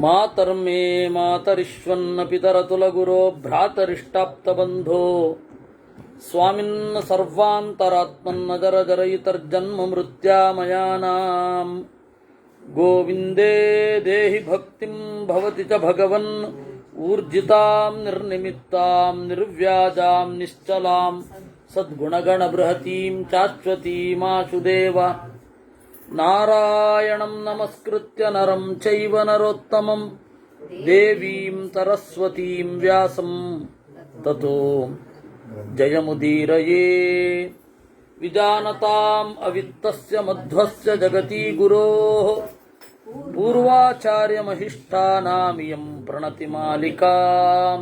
ಮಾತರ್ಮೇ ಮಾತರಿಶ್ವನ್ನ ಪಿತರತುಲಗುರೋ ಭ್ರಾತರಿಷ್ಟಾಪ್ತಬಂಧೋ ಸ್ವಾಮಿನ್ನ ಸರ್ವಾಂತರಾತ್ಮನ್ನ ಜರ ಜರಯಿತರ್ಜನ್ಮ ಮೃತ್ಯಾಮಯಾನಾಂ ಗೋವಿಂದೇ ದೇಹಿ ಭಕ್ತಿಂ ಭವತಿ ಚ ಭಗವನ್ ಊರ್ಜಿತಾಂ ನಿರ್ನಿಮಿತ್ತಾಂ ನಿರ್ವ್ಯಾಜಾಂ ನಿಶ್ಚಲಾಂ ಸದ್ಗುಣಗಣ ಬೃಹತೀಂ ಚಾಶ್ವತೀಮಾಶುದೇವ ನಾರಾಯಣಂ ನಮಸ್ಕೃತ್ಯ ನರಂ ಚೈವ ನರೋತ್ತಮಂ ದೇವೀಂ ಸರಸ್ವತೀಂ ವ್ಯಾಸಂ ತತೋ ಜಯಮುದೀರಯೇ ವಿಜಾನತಾಂ ಅವಿತ್ತಸ್ಯ ಮಧ್ವಸ್ಯ ಜಗತಿ ಗುರೋಃ ಪೂರ್ವಾಚಾರ್ಯಮಹಿಷ್ಠಾನಾಮಿಯಂ ಪ್ರಣತಿ ಮಾಲಿಕಾಂ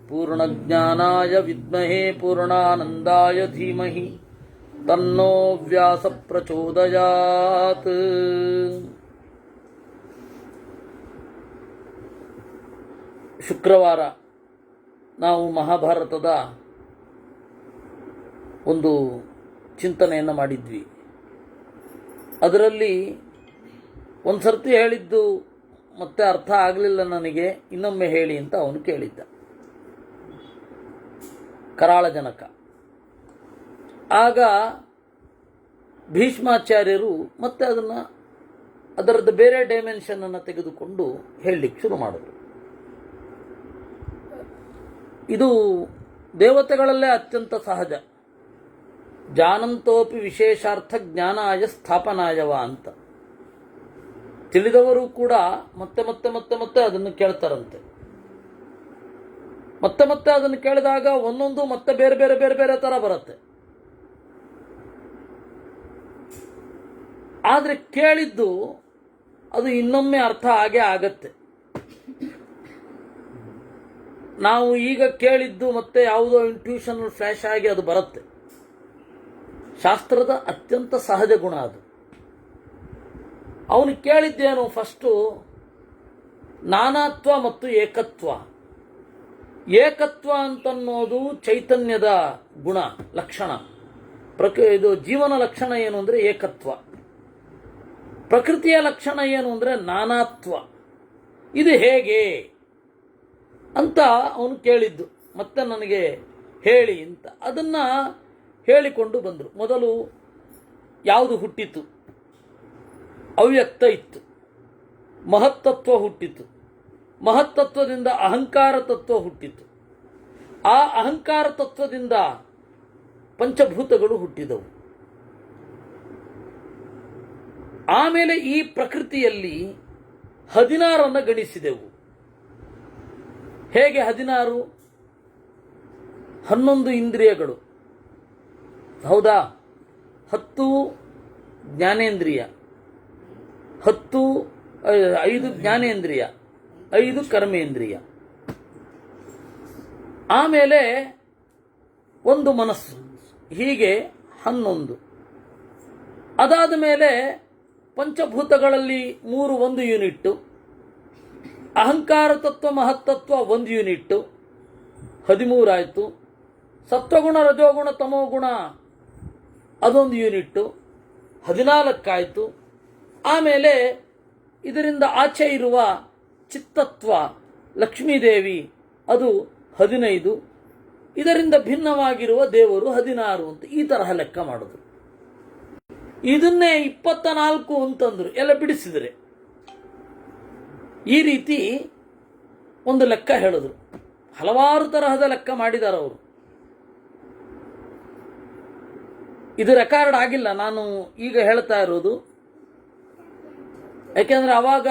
ಪೂರ್ಣಜ್ಞಾನಾಯ ವಿದ್ಮಹೇ ಪೂರ್ಣಾನಂದಾಯ ಧೀಮಹಿ ತನ್ನೋ ವ್ಯಾಸ ಪ್ರಚೋದಯಾತ್. ಶುಕ್ರವಾರ ನಾವು ಮಹಾಭಾರತದ ಒಂದು ಚಿಂತನೆಯನ್ನು ಮಾಡಿದ್ವಿ. ಅದರಲ್ಲಿ ಒಂದು ಸರ್ತಿ ಹೇಳಿದ್ದು ಮತ್ತೆ ಅರ್ಥ ಆಗಲಿಲ್ಲ ನನಗೆ, ಇನ್ನೊಮ್ಮೆ ಹೇಳಿ ಅಂತ ಅವನು ಕೇಳಿದ್ದ, ಕರಾಳ ಜನಕ. ಆಗ ಭೀಷ್ಮಾಚಾರ್ಯರು ಮತ್ತೆ ಅದರದ್ದು ಬೇರೆ ಡೈಮೆನ್ಷನನ್ನು ತೆಗೆದುಕೊಂಡು ಹೇಳಲಿಕ್ಕೆ ಶುರು ಮಾಡಿದ್ರು. ಇದು ದೇವತೆಗಳಲ್ಲೇ ಅತ್ಯಂತ ಸಹಜ. ಜಾನಂತೋಪಿ ವಿಶೇಷಾರ್ಥ ಜ್ಞಾನಾಯ ಸ್ಥಾಪನಾಯವ ಅಂತ. ತಿಳಿದವರು ಕೂಡ ಮತ್ತೆ ಮತ್ತೆ ಮತ್ತೆ ಮತ್ತೆ ಅದನ್ನು ಕೇಳ್ತಾರಂತೆ. ಮತ್ತೆ ಮತ್ತೆ ಅದನ್ನು ಕೇಳಿದಾಗ ಒಂದೊಂದು ಮತ್ತೆ ಬೇರೆ ಬೇರೆ ಬೇರೆ ಬೇರೆ ಥರ ಬರುತ್ತೆ. ಆದರೆ ಕೇಳಿದ್ದು ಅದು ಇನ್ನೊಮ್ಮೆ ಅರ್ಥ ಆಗೇ ಆಗತ್ತೆ. ನಾವು ಈಗ ಕೇಳಿದ್ದು ಮತ್ತೆ ಯಾವುದೋ ಇಂಟ್ಯೂಷನಲ್ ಫ್ಲ್ಯಾಶ್ ಆಗಿ ಅದು ಬರುತ್ತೆ. ಶಾಸ್ತ್ರದ ಅತ್ಯಂತ ಸಹಜ ಗುಣ ಅದು. ಅವನು ಕೇಳಿದ್ದೇನು, ಫಸ್ಟು ನಾನಾತ್ವ ಮತ್ತು ಏಕತ್ವ. ಏಕತ್ವ ಅಂತನ್ನೋದು ಚೈತನ್ಯದ ಗುಣ, ಲಕ್ಷಣ. ಇದು ಜೀವನ ಲಕ್ಷಣ ಏನು ಅಂದರೆ ಏಕತ್ವ. ಪ್ರಕೃತಿಯ ಲಕ್ಷಣ ಏನು ಅಂದರೆ ನಾನಾತ್ವ. ಇದು ಹೇಗೆ ಅಂತ ಅವನು ಕೇಳಿದ್ದು. ಮತ್ತೆ ನನಗೆ ಹೇಳಿ ಅಂತ ಅದನ್ನು ಹೇಳಿಕೊಂಡು ಬಂದರು. ಮೊದಲು ಯಾವುದು ಹುಟ್ಟಿತು? ಅವ್ಯಕ್ತ ಇತ್ತು. ಮಹತ್ತತ್ವ ಹುಟ್ಟಿತು. ಮಹತ್ತತ್ವದಿಂದ ಅಹಂಕಾರ ತತ್ವ ಹುಟ್ಟಿತು. ಆ ಅಹಂಕಾರ ತತ್ವದಿಂದ ಪಂಚಭೂತಗಳು ಹುಟ್ಟಿದವು. ಆಮೇಲೆ ಈ ಪ್ರಕೃತಿಯಲ್ಲಿ 16 ಗಣಿಸಿದೆವು. ಹೇಗೆ 16? 11 ಇಂದ್ರಿಯಗಳು, ಹೌದಾ? 10 ಜ್ಞಾನೇಂದ್ರಿಯ, 5 ಜ್ಞಾನೇಂದ್ರಿಯ, 5 ಕರ್ಮೇಂದ್ರಿಯ, ಆಮೇಲೆ 1 ಮನಸ್ಸು, ಹೀಗೆ 11. ಅದಾದ ಮೇಲೆ ಪಂಚಭೂತಗಳಲ್ಲಿ 3 1 ಯೂನಿಟ್ಟು, ಅಹಂಕಾರ ತತ್ವ ಮಹತ್ತತ್ವ 1 ಯೂನಿಟ್ಟು, 13 ಆಯಿತು. ಸತ್ವಗುಣ ರಜೋಗುಣ ತಮೋಗುಣ ಅದೊಂದು ಯೂನಿಟ್ಟು, 14 ಆಯಿತು. ಆಮೇಲೆ ಇದರಿಂದ ಆಚೆ ಇರುವ ಚಿತ್ತತ್ವ ಲಕ್ಷ್ಮೀದೇವಿ ಅದು 15. ಇದರಿಂದ ಭಿನ್ನವಾಗಿರುವ ದೇವರು 16 ಅಂತ ಈ ತರಹ ಲೆಕ್ಕ ಮಾಡೋದು. ಇದನ್ನೇ 24 ಅಂತಂದ್ರು, ಎಲ್ಲ ಬಿಡಿಸಿದರೆ. ಈ ರೀತಿ ಒಂದು ಲೆಕ್ಕ ಹೇಳಿದ್ರು. ಹಲವಾರು ತರಹದ ಲೆಕ್ಕ ಮಾಡಿದ್ದಾರೆ ಅವರು. ಇದು ರೆಕಾರ್ಡ್ ಆಗಿಲ್ಲ, ನಾನು ಈಗ ಹೇಳ್ತಾ ಇರೋದು. ಯಾಕೆಂದರೆ ಅವಾಗ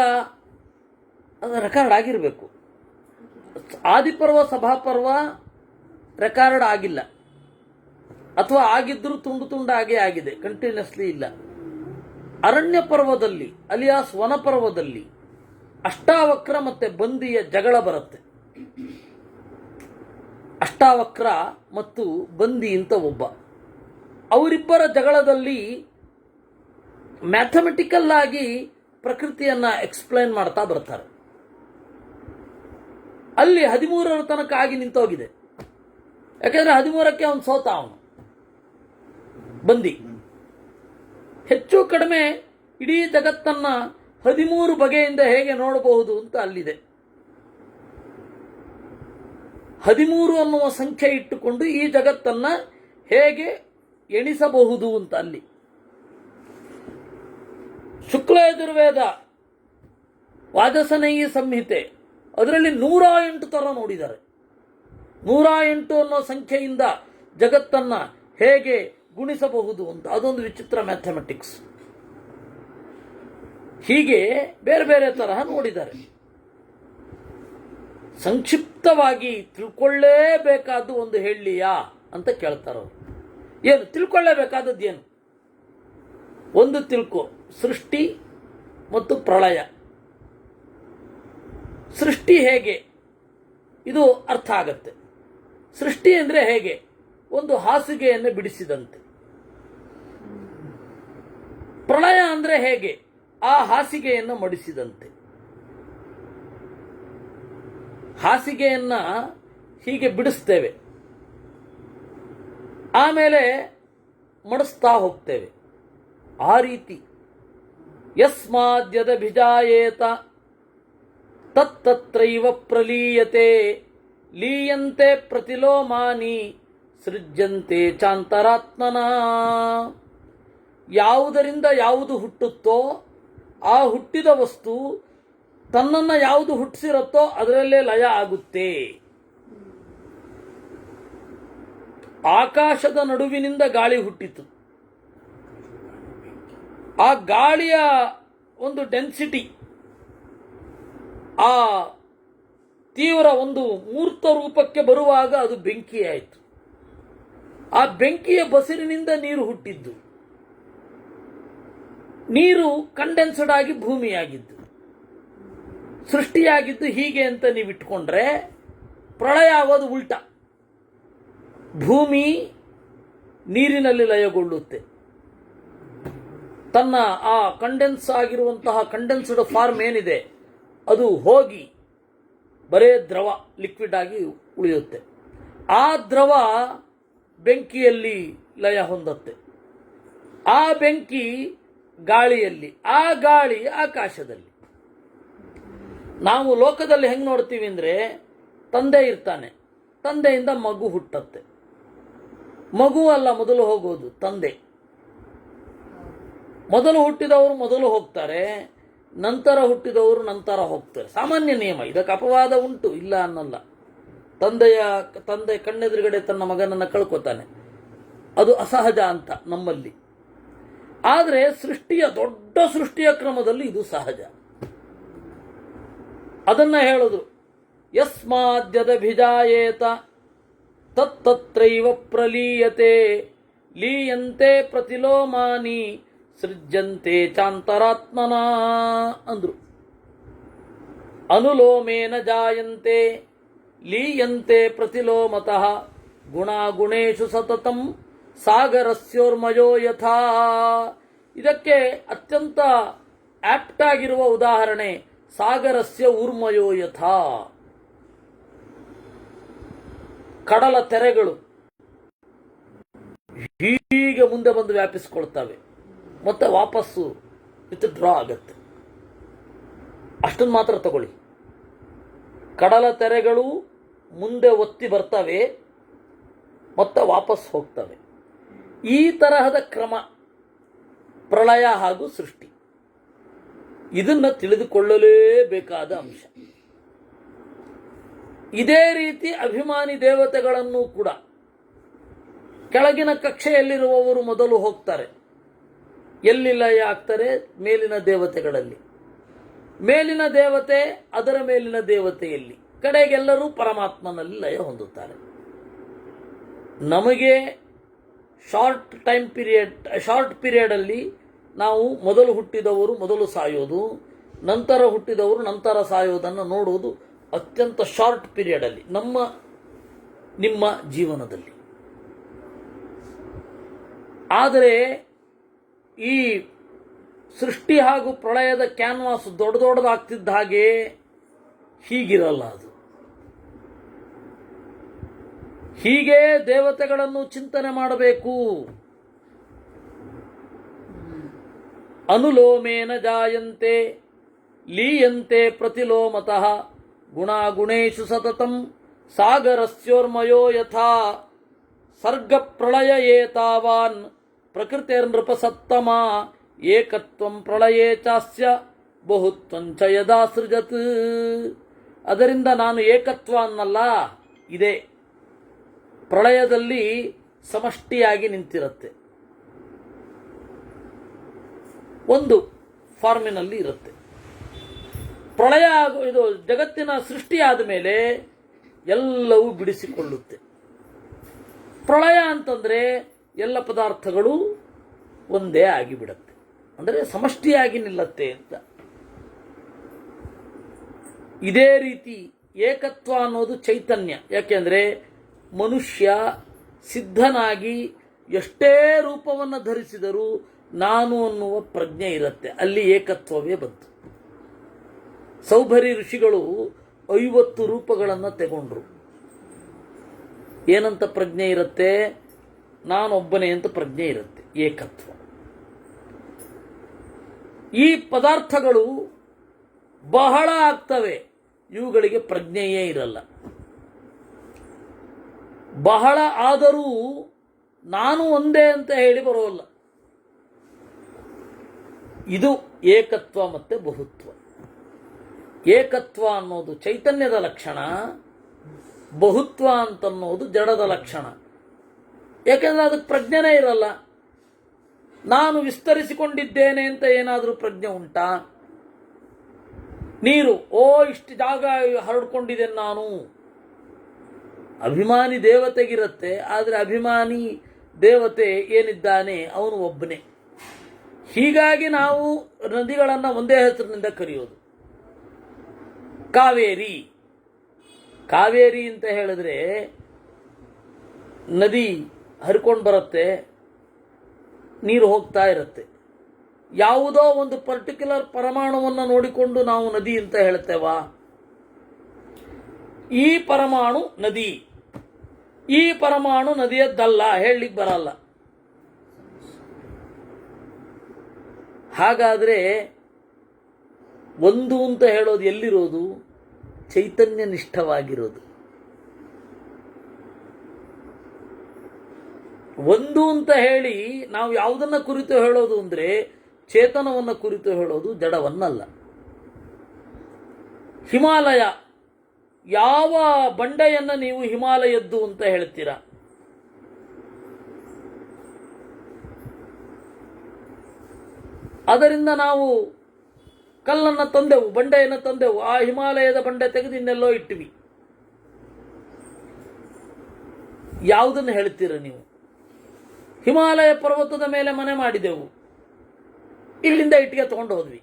ಅದು ರೆಕಾರ್ಡ್ ಆಗಿರಬೇಕು. ಆದಿಪರ್ವ ಸಭಾಪರ್ವ ರೆಕಾರ್ಡ್ ಆಗಿಲ್ಲ, ಅಥವಾ ಆಗಿದ್ದರೂ ತುಂಡು ತುಂಡಾಗೇ ಆಗಿದೆ, ಕಂಟಿನ್ಯೂಸ್ಲಿ ಇಲ್ಲ. ಅರಣ್ಯ ಪರ್ವದಲ್ಲಿ ಅಲಿಯಾಸ್ ವನಪರ್ವದಲ್ಲಿ ಅಷ್ಟಾವಕ್ರ ಮತ್ತೆ ಬಂದಿಯ ಜಗಳ ಬರುತ್ತೆ. ಅಷ್ಟಾವಕ್ರ ಮತ್ತು ಬಂದಿ ಅಂತ ಒಬ್ಬ, ಅವರಿಬ್ಬರ ಜಗಳದಲ್ಲಿ ಮ್ಯಾಥಮೆಟಿಕಲ್ ಆಗಿ ಪ್ರಕೃತಿಯನ್ನ ಎಕ್ಸ್ಪ್ಲೈನ್ ಮಾಡ್ತಾ ಬರ್ತಾರೆ. ಅಲ್ಲಿ 13ರ ತನಕ ಆಗಿ ನಿಂತೋಗಿದೆ. ಯಾಕೆಂದ್ರೆ 13ಕ್ಕೆ ಅವನು ಸೋತ. ಅವನು ಬಂದಿ ಹೆಚ್ಚು ಕಡಿಮೆ ಇಡೀ ಜಗತ್ತನ್ನ 13 ಬಗೆಯಿಂದ ಹೇಗೆ ನೋಡಬಹುದು ಅಂತ ಅಲ್ಲಿದೆ. 13 ಅನ್ನುವ ಸಂಖ್ಯೆ ಇಟ್ಟುಕೊಂಡು ಈ ಜಗತ್ತನ್ನ ಹೇಗೆ ಎಣಿಸಬಹುದು ಅಂತ ಅಲ್ಲಿ. ಶುಕ್ಲ ಯಜುರ್ವೇದ ವಾಜಸನೇಯಿ ಸಂಹಿತೆ ಅದರಲ್ಲಿ 108 ಥರ ನೋಡಿದ್ದಾರೆ. 108 ಅನ್ನೋ ಸಂಖ್ಯೆಯಿಂದ ಜಗತ್ತನ್ನ ಹೇಗೆ ಗುಣಿಸಬಹುದು ಅಂತ ಅದೊಂದು ವಿಚಿತ್ರ ಮ್ಯಾಥಮೆಟಿಕ್ಸ್. ಹೀಗೆ ಬೇರೆ ಬೇರೆ ತರಹ ನೋಡಿದ್ದಾರೆ. ಸಂಕ್ಷಿಪ್ತವಾಗಿ ತಿಳ್ಕೊಳ್ಳೇಬೇಕಾದ್ದು ಒಂದು ಹೇಳಲಿಯಾ ಅಂತ ಕೇಳ್ತಾರವರು. ಏನು ತಿಳ್ಕೊಳ್ಳೇಬೇಕಾದದ್ದು ಏನು? ಒಂದು ತಿಳ್ಕೊ, ಸೃಷ್ಟಿ ಮತ್ತು ಪ್ರಳಯ. ಸೃಷ್ಟಿ ಹೇಗೆ ಇದು ಅರ್ಥ ಆಗತ್ತೆ. ಸೃಷ್ಟಿ ಅಂದರೆ ಹೇಗೆ? ಒಂದು ಹಾಸಿಗೆಯನ್ನು ಬಿಡಿಸಿದಂತೆ. ಪ್ರಳಯ ಅಂದರೆ ಹೇಗೆ? ಆ ಹಾಸಿಗೆಯನ್ನು ಮಡಿಸಿದಂತೆ. ಹಾಸಿಗೆಯನ್ನ ಹೀಗೆ ಬಿಡಿಸ್ತೇವೆ, ಆಮೇಲೆ ಮಡಿಸ್ತಾ ಹೋಗ್ತೇವೆ. ಆ ರೀತಿ ಯಸ್ಮಾದ್ಯದ ಬಿಜಾಯೇತ ತತ್ತತ್ರೈವ ಪ್ರಲೀಯತೆ ಲೀಯಂತೆ ಪ್ರತಿಲೋಮಾನಿ ಸೃಜ್ಯಂತೆ ಚಾಂತರಾತ್ಮನ. ಯಾವುದರಿಂದ ಯಾವುದು ಹುಟ್ಟುತ್ತೋ ಆ ಹುಟ್ಟಿದ ವಸ್ತು ತನ್ನನ್ನು ಯಾವುದು ಹುಟ್ಟಿಸಿರುತ್ತೋ ಅದರಲ್ಲೇ ಲಯ ಆಗುತ್ತೆ. ಆಕಾಶದ ನಡುವಿನಿಂದ ಗಾಳಿ ಹುಟ್ಟಿತು. ಆ ಗಾಳಿಯ ಒಂದು ಡೆನ್ಸಿಟಿ, ಆ ತೀವ್ರ ಒಂದು ಮೂರ್ತ ರೂಪಕ್ಕೆ ಬರುವಾಗ ಅದು ಬೆಂಕಿಯಾಯಿತು. ಆ ಬೆಂಕಿಯ ಬಸಿರಿನಿಂದ ನೀರು ಹುಟ್ಟಿದ್ದು. ನೀರು ಕಂಡೆನ್ಸ್ಡ್ ಆಗಿ ಭೂಮಿಯಾಗಿದ್ದು, ಸೃಷ್ಟಿಯಾಗಿದ್ದು. ಹೀಗೆ ಅಂತ ನೀವು ಇಟ್ಕೊಂಡ್ರೆ ಪ್ರಳಯ ಆಗೋದು ಉಲ್ಟಾ. ಭೂಮಿ ನೀರಿನಲ್ಲಿ ಲಯಗೊಳ್ಳುತ್ತೆ. ತನ್ನ ಆ ಕಂಡೆನ್ಸ್ ಆಗಿರುವಂತಹ ಕಂಡೆನ್ಸ್ಡ್ ಫಾರ್ಮ್ ಏನಿದೆ ಅದು ಹೋಗಿ ಬರೇ ದ್ರವ, ಲಿಕ್ವಿಡ್ ಆಗಿ ಉಳಿಯುತ್ತೆ. ಆ ದ್ರವ ಬೆಂಕಿಯಲ್ಲಿ ಲಯ ಹೊಂದುತ್ತೆ. ಆ ಬೆಂಕಿ ಗಾಳಿಯಲ್ಲಿ, ಆ ಗಾಳಿ ಆಕಾಶದಲ್ಲಿ. ನಾವು ಲೋಕದಲ್ಲಿ ಹೆಂಗೆ ನೋಡ್ತೀವಿ ಅಂದರೆ, ತಂದೆ ಇರ್ತಾನೆ, ತಂದೆಯಿಂದ ಮಗು ಹುಟ್ಟತ್ತೆ. ಮಗು ಅಲ್ಲ ಮೊದಲು ಹೋಗೋದು, ತಂದೆ. ಮೊದಲು ಹುಟ್ಟಿದವರು ಮೊದಲು ಹೋಗ್ತಾರೆ, ನಂತರ ಹುಟ್ಟಿದವರು ನಂತರ ಹೋಗ್ತಾರೆ. ಸಾಮಾನ್ಯ ನಿಯಮ, ಇದಕ್ಕೆ ಅಪವಾದ ಉಂಟು, ಇಲ್ಲ ಅನ್ನಲ್ಲ. ತಂದೆ ಕಣ್ಣೆದುರುಗಡೆ ತನ್ನ ಮಗನನ್ನು ಕಳ್ಕೊತಾನೆ, ಅದು ಅಸಹಜ ಅಂತ ನಮ್ಮಲ್ಲಿ. ಆದರೆ ದೊಡ್ಡ ಸೃಷ್ಟಿಯ ಕ್ರಮದಲ್ಲಿ ಇದು ಸಹಜ. ಅದನ್ನ ಹೇಳಿದ್ರು, ಯಸ್ಮಾದ್ಯದ ಭಿಜಾಯೇತ ತತ್ತತ್ರೈವ ಪ್ರಲೀಯತೆ ಲೀಯಂತೆ ಪ್ರತಿಲೋಮಾನಿ ಸೃಜ್ಯಂತೆ ಚಾಂತರಾತ್ಮನ ಅಂದ್ರು. ಅನುಲೋಮೇನ ಜಾಯಂತೆ ಲೀಯಂತೆ ಪ್ರತಿಲೋಮತಃ ಗುಣಾಗುಣೇಶು ಸತತಂ ಸಾಗರಸ್ಯೋರ್ಮಯೋ ಯಥಾ. ಇದಕ್ಕೆ ಅತ್ಯಂತ ಆಪ್ಟ್ ಆಗಿರುವ ಉದಾಹರಣೆ ಸಾಗರಸ್ಯ ಊರ್ಮಯೋ ಯಥಾ. ಕಡಲ ತೆರೆಗಳು ಹೀಗೆ ಮುಂದೆ ಬಂದು ವ್ಯಾಪಿಸಿಕೊಳ್ತವೆ, ಮತ್ತೆ ವಾಪಸ್ಸು ಡ್ರಾ ಆಗತ್ತೆ. ಅಷ್ಟನ್ನು ಮಾತ್ರ ತಗೊಳ್ಳಿ. ಕಡಲ ತೆರೆಗಳು ಮುಂದೆ ಒತ್ತಿ ಬರ್ತವೆ, ಮತ್ತೆ ವಾಪಸ್ ಹೋಗ್ತವೆ. ಈ ತರಹದ ಕ್ರಮ ಪ್ರಳಯ ಹಾಗೂ ಸೃಷ್ಟಿ. ಇದನ್ನು ತಿಳಿದುಕೊಳ್ಳಲೇಬೇಕಾದ ಅಂಶ. ಇದೇ ರೀತಿ ಅಭಿಮಾನಿ ದೇವತೆಗಳನ್ನು ಕೂಡ ಕೆಳಗಿನ ಕಕ್ಷೆಯಲ್ಲಿರುವವರು ಮೊದಲು ಹೋಗ್ತಾರೆ. ಎಲ್ಲಿ ಲಯ ಆಗ್ತಾರೆ? ಮೇಲಿನ ದೇವತೆಗಳಲ್ಲಿ. ಮೇಲಿನ ದೇವತೆ ಅದರ ಮೇಲಿನ ದೇವತೆಯಲ್ಲಿ, ಕಡೆಗೆಲ್ಲರೂ ಪರಮಾತ್ಮನಲ್ಲಿ ಲಯ ಹೊಂದುತ್ತಾರೆ. ನಮಗೆ ಶಾರ್ಟ್ ಪೀರಿಯಡ್ ಅಲ್ಲಿ ನಾವು ಮೊದಲು ಹುಟ್ಟಿದವರು ಮೊದಲು ಸಾಯೋದು, ನಂತರ ಹುಟ್ಟಿದವರು ನಂತರ ಸಾಯೋದನ್ನು ನೋಡುವುದು ಅತ್ಯಂತ ಶಾರ್ಟ್ ಪೀರಿಯಡ್ ಅಲ್ಲಿ ನಿಮ್ಮ ಜೀವನದಲ್ಲಿ. ಆದರೆ ಈ ಸೃಷ್ಟಿ ಹಾಗೂ ಪ್ರಳಯದ ಕ್ಯಾನ್ವಾಸ್ ದೊಡ್ಡದಾಗ್ತಿದ್ದ ಹಾಗೆ ಹೀಗಿರಲ್ಲ ಅದು. ಹೀಗೆ ದೇವತೆಗಳನ್ನು ಚಿಂತನೆ ಮಾಡಬೇಕು. ಅನುಲೋಮೇನ ಜಾಯಂತೆ ಲೀಯಂತೆ ಪ್ರತಿಲೋಮತಃ ಗುಣಾಗುಣೇಶು ಸತತಂ ಸಾಗರಸ್ಯೋರ್ಮಯೋ ಯಥಾ ಸರ್ಗ ಪ್ರಳಯ ಏತಾವಾನ್ ಪ್ರಕೃತಿರ್ನೃಪಸತ್ತಮ ಏಕತ್ವಂ ಪ್ರಳಯೇ ಚಾಸ್ಯ ಬಹುತ್ವಂಚ ಯದಾ ಸೃಜತ್. ಅದರಿಂದ ನಾನು ಏಕತ್ವ ಅನ್ನಲ್ಲ, ಇದೆ ಪ್ರಳಯದಲ್ಲಿ ಸಮಷ್ಟಿಯಾಗಿ ನಿಂತಿರುತ್ತೆ, ಒಂದು ಫಾರ್ಮಿನಲ್ಲಿ ಇರುತ್ತೆ. ಪ್ರಳಯ ಇದು ಜಗತ್ತಿನ ಸೃಷ್ಟಿಯಾದ ಮೇಲೆ ಎಲ್ಲವೂ ಬಿಡಿಸಿಕೊಳ್ಳುತ್ತೆ. ಪ್ರಳಯ ಅಂತಂದರೆ ಎಲ್ಲ ಪದಾರ್ಥಗಳು ಒಂದೇ ಆಗಿಬಿಡುತ್ತೆ, ಅಂದರೆ ಸಮಷ್ಟಿಯಾಗಿ ನಿಲ್ಲತ್ತೆ ಅಂತ. ಇದೇ ರೀತಿ ಏಕತ್ವ ಅನ್ನೋದು ಚೈತನ್ಯ. ಯಾಕೆಂದರೆ ಮನುಷ್ಯ ಸಿದ್ಧನಾಗಿ ಎಷ್ಟೇ ರೂಪವನ್ನು ಧರಿಸಿದರೂ ನಾನು ಅನ್ನುವ ಪ್ರಜ್ಞೆ ಇರುತ್ತೆ, ಅಲ್ಲಿ ಏಕತ್ವವೇ ಬಂತು. ಸೌಭರಿ ಋಷಿಗಳು 50 ರೂಪಗಳನ್ನು ತಗೊಂಡ್ರು. ಏನಂತ ಪ್ರಜ್ಞೆ ಇರುತ್ತೆ? ನಾನೊಬ್ಬನೇ ಅಂತ ಪ್ರಜ್ಞೆ ಇರುತ್ತೆ, ಏಕತ್ವ. ಈ ಪದಾರ್ಥಗಳು ಬಹಳ ಆಗ್ತವೆ, ಇವುಗಳಿಗೆ ಪ್ರಜ್ಞೆಯೇ ಇರಲ್ಲ. ಬಹಳ ಆದರೂ ನಾನು ಒಂದೇ ಅಂತ ಹೇಳಿ ಬರೋಲ್ಲ. ಇದು ಏಕತ್ವ ಮತ್ತು ಬಹುತ್ವ. ಏಕತ್ವ ಅನ್ನೋದು ಚೈತನ್ಯದ ಲಕ್ಷಣ, ಬಹುತ್ವ ಅಂತನ್ನೋದು ಜಡದ ಲಕ್ಷಣ. ಯಾಕೆಂದ್ರೆ ಅದಕ್ಕೆ ಪ್ರಜ್ಞೆನೇ ಇರಲ್ಲ. ನಾನು ವಿಸ್ತರಿಸಿಕೊಂಡಿದ್ದೇನೆ ಅಂತ ಏನಾದರೂ ಪ್ರಜ್ಞೆ ಉಂಟಾ? ನೀರು, ಇಷ್ಟು ಜಾಗ ಹರಡ್ಕೊಂಡಿದೆ ನಾನು. ಅಭಿಮಾನಿ ದೇವತೆಗಿರುತ್ತೆ, ಆದರೆ ಅಭಿಮಾನಿ ದೇವತೆ ಏನಿದ್ದಾನೆ ಅವನು ಒಬ್ಬನೇ. ಹೀಗಾಗಿ ನಾವು ನದಿಗಳನ್ನು ಒಂದೇ ಹೆಸರಿನಿಂದ ಕರೆಯೋದು. ಕಾವೇರಿ, ಕಾವೇರಿ ಅಂತ ಹೇಳಿದ್ರೆ ನದಿ ಹರ್ಕೊಂಡು ಬರುತ್ತೆ, ನೀರು ಹೋಗ್ತಾ ಇರುತ್ತೆ. ಯಾವುದೋ ಒಂದು ಪರ್ಟಿಕ್ಯುಲರ್ ಪರಮಾಣುವನ್ನು ನೋಡಿಕೊಂಡು ನಾವು ನದಿ ಅಂತ ಹೇಳ್ತೇವಾ? ಈ ಪರಮಾಣು ನದಿ, ಈ ಪರಮಾಣು ನದಿಯದ್ದಲ್ಲ ಹೇಳಲಿಕ್ಕೆ ಬರಲ್ಲ. ಹಾಗಾದರೆ ಒಂದು ಅಂತ ಹೇಳೋದು ಎಲ್ಲಿರೋದು? ಚೈತನ್ಯ ನಿಷ್ಠವಾಗಿರೋದು. ಒಂದು ಅಂತ ಹೇಳಿ ನಾವು ಯಾವುದನ್ನ ಕುರಿತು ಹೇಳೋದು ಅಂದರೆ ಚೇತನವನ್ನು ಕುರಿತು ಹೇಳೋದು, ಜಡವನ್ನಲ್ಲ. ಹಿಮಾಲಯ, ಯಾವ ಬಂಡೆಯನ್ನು ನೀವು ಹಿಮಾಲಯದ್ದು ಅಂತ ಹೇಳ್ತೀರಾ? ಅದರಿಂದ ನಾವು ಕಲ್ಲನ್ನು ತಂದೆವು, ಬಂಡೆಯನ್ನು ತಂದೆವು, ಆ ಹಿಮಾಲಯದ ಬಂಡೆ ತೆಗೆದು ಇನ್ನೆಲ್ಲೋ ಇಟ್ಟಿವಿ. ಯಾವುದನ್ನು ಹೇಳ್ತೀರ ನೀವು? ಹಿಮಾಲಯ ಪರ್ವತದ ಮೇಲೆ ಮನೆ ಮಾಡಿದೆವು, ಇಲ್ಲಿಂದ ಇಟ್ಟಿಗೆ ತಗೊಂಡು ಹೋದ್ವಿ.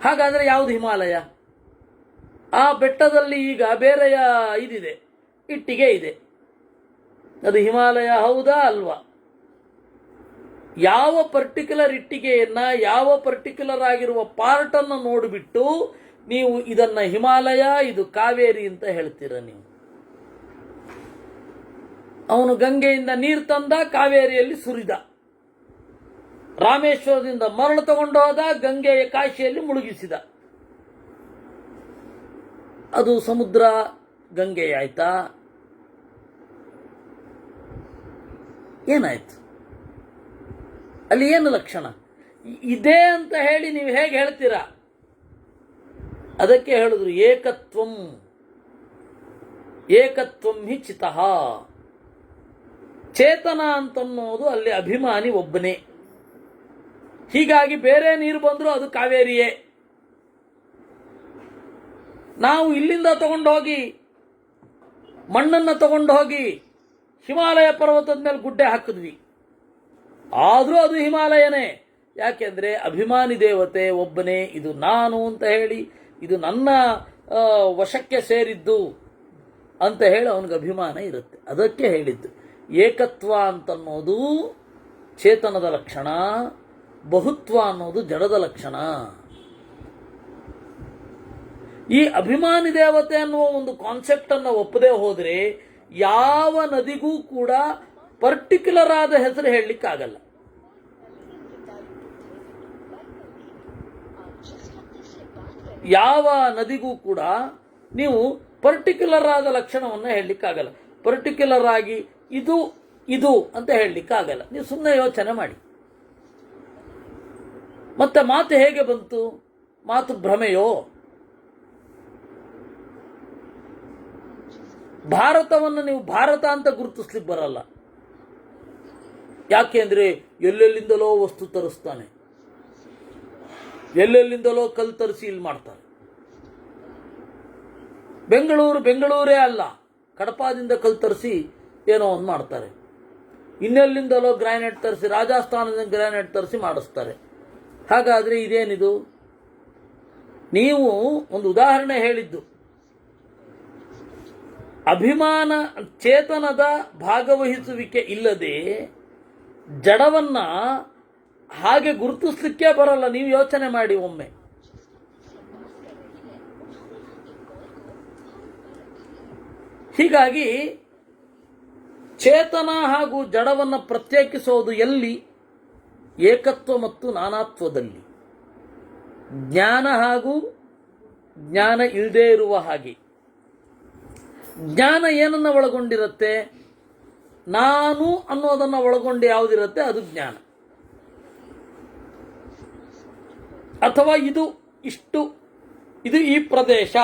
ಹಾಗಾದರೆ ಯಾವುದು ಹಿಮಾಲಯ? ಆ ಬೆಟ್ಟದಲ್ಲಿ ಈಗ ಬೇರೆಯ ಇದಿದೆ, ಇಟ್ಟಿಗೆ ಇದೆ, ಅದು ಹಿಮಾಲಯ ಹೌದಾ ಅಲ್ವಾ? ಯಾವ ಪರ್ಟಿಕ್ಯುಲರ್ ಇಟ್ಟಿಗೆಯನ್ನ, ಯಾವ ಪರ್ಟಿಕ್ಯುಲರ್ ಆಗಿರುವ ಪಾರ್ಟನ್ನು ನೋಡಿಬಿಟ್ಟು ನೀವು ಇದನ್ನ ಹಿಮಾಲಯ, ಇದು ಕಾವೇರಿ ಅಂತ ಹೇಳ್ತೀರ ನೀವು. ಅವನು ಗಂಗೆಯಿಂದ ನೀರು ತಂದ, ಕಾವೇರಿಯಲ್ಲಿ ಸುರಿದ. ರಾಮೇಶ್ವರದಿಂದ ಮರಳು ತಗೊಂಡು ಹೋದ, ಗಂಗೆಯ ಕಾಶಿಯಲ್ಲಿ ಮುಳುಗಿಸಿದ. ಅದು ಸಮುದ್ರ ಗಂಗೆ ಆಯ್ತಾ? ಏನಾಯ್ತು? ಅಲ್ಲಿ ಏನು ಲಕ್ಷಣ ಇದೆ ಅಂತ ಹೇಳಿ ನೀವು ಹೇಗೆ ಹೇಳ್ತೀರಾ? ಅದಕ್ಕೆ ಹೇಳಿದ್ರು ಏಕತ್ವಂ, ಏಕತ್ವಂ ಹಿ ಚಿತಃ. ಚೇತನ ಅಂತನ್ನೋದು ಅಲ್ಲಿ ಅಭಿಮಾನಿ ಒಬ್ಬನೇ. ಹೀಗಾಗಿ ಬೇರೆ ನೀರು ಬಂದರೂ ಅದು ಕಾವೇರಿಯೇ. ನಾವು ಇಲ್ಲಿಂದ ತಗೊಂಡೋಗಿ ಮಣ್ಣನ್ನು ತಗೊಂಡು ಹೋಗಿ ಹಿಮಾಲಯ ಪರ್ವತದ ಮೇಲೆ ಗುಡ್ಡೆ ಹಾಕಿದ್ವಿ, ಆದರೂ ಅದು ಹಿಮಾಲಯನೇ. ಯಾಕೆಂದರೆ ಅಭಿಮಾನಿ ದೇವತೆ ಒಬ್ಬನೇ. ಇದು ನಾನು ಅಂತ ಹೇಳಿ, ಇದು ನನ್ನ ವಶಕ್ಕೆ ಸೇರಿದ್ದು ಅಂತ ಹೇಳಿ ಅವನಿಗೆ ಅಭಿಮಾನ ಇರುತ್ತೆ. ಅದಕ್ಕೆ ಹೇಳಿದ್ದು ಏಕತ್ವ ಅಂತನ್ನೋದು ಚೇತನದ ಲಕ್ಷಣ, ಬಹುತ್ವ ಅನ್ನೋದು ಜಡದ ಲಕ್ಷಣ. ಈ ಅಭಿಮಾನಿ ದೇವತೆ ಅನ್ನುವ ಒಂದು ಕಾನ್ಸೆಪ್ಟ್ ಅನ್ನು ಒಪ್ಪದೇ ಹೋದರೆ ಯಾವ ನದಿಗೂ ಕೂಡ ಪರ್ಟಿಕ್ಯುಲರ್ ಆದ ಹೆಸರು ಹೇಳಲಿಕ್ಕಾಗಲ್ಲ. ಯಾವ ನದಿಗೂ ಕೂಡ ನೀವು ಪರ್ಟಿಕ್ಯುಲರ್ ಆದ ಲಕ್ಷಣವನ್ನು ಹೇಳಲಿಕ್ಕಾಗಲ್ಲ. ಪರ್ಟಿಕ್ಯುಲರ್ ಆಗಿ ಇದು ಇದು ಅಂತ ಹೇಳಲಿಕ್ಕಾಗಲ್ಲ. ನೀವು ಸುಮ್ಮನೆ ಯೋಚನೆ ಮಾಡಿ. ಮತ್ತೆ ಮಾತು ಹೇಗೆ ಬಂತು? ಮಾತು ಭ್ರಮೆಯೋ? ಭಾರತವನ್ನು ನೀವು ಭಾರತ ಅಂತ ಗುರುತಿಸ್ಲಿಕ್ಕೆ ಬರಲ್ಲ. ಯಾಕೆ ಅಂದರೆ ಎಲ್ಲೆಲ್ಲಿಂದಲೋ ವಸ್ತು ತರಿಸ್ತಾನೆ, ಎಲ್ಲೆಲ್ಲಿಂದಲೋ ಕಲ್ ತರಿಸಿ ಇಲ್ಲಿ ಮಾಡ್ತಾರೆ. ಬೆಂಗಳೂರೇ ಅಲ್ಲ, ಕಡಪಾದಿಂದ ಕಲ್ ತರಿಸಿ ಏನೋ ಒಂದು ಮಾಡ್ತಾರೆ. ಇನ್ನೆಲ್ಲಿಂದಲೋ ಗ್ರಾನೈಟ್ ತರಿಸಿ, ರಾಜಸ್ಥಾನದಿಂದ ಗ್ರಾನೈಟ್ ತರಿಸಿ ಮಾಡಿಸ್ತಾರೆ. ಹಾಗಾದರೆ ಇದೇನಿದು? ನೀವು ಒಂದು ಉದಾಹರಣೆ ಹೇಳಿದ್ದು, ಅಭಿಮಾನ ಚೇತನದ ಭಾಗವಹಿಸುವಿಕೆ ಇಲ್ಲದೆ ಜಡವನ್ನ ಹಾಗೆ ಗುರುತಿಸ್ಲಿಕ್ಕೆ ಬರಲ್ಲ. ನೀವು ಯೋಚನೆ ಮಾಡಿ ಒಮ್ಮೆ. ಹೀಗಾಗಿ ಚೇತನ ಹಾಗೂ ಜಡವನ್ನು ಪ್ರತ್ಯೇಕಿಸೋದು ಎಲ್ಲಿ? ಏಕತ್ವ ಮತ್ತು ನಾನಾತ್ವದಲ್ಲಿ. ಜ್ಞಾನ ಹಾಗೂ ಜ್ಞಾನ ಇಲ್ಲದೇ ಇರುವ ಹಾಗೆ. ಜ್ಞಾನ ಏನನ್ನು ಒಳಗೊಂಡಿರುತ್ತೆ? ನಾನು ಅನ್ನೋದನ್ನು ಒಳಗೊಂಡು ಯಾವುದಿರುತ್ತೆ ಅದು ಜ್ಞಾನ. ಅಥವಾ ಇದು ಇಷ್ಟು, ಇದು ಈ ಪ್ರದೇಶ.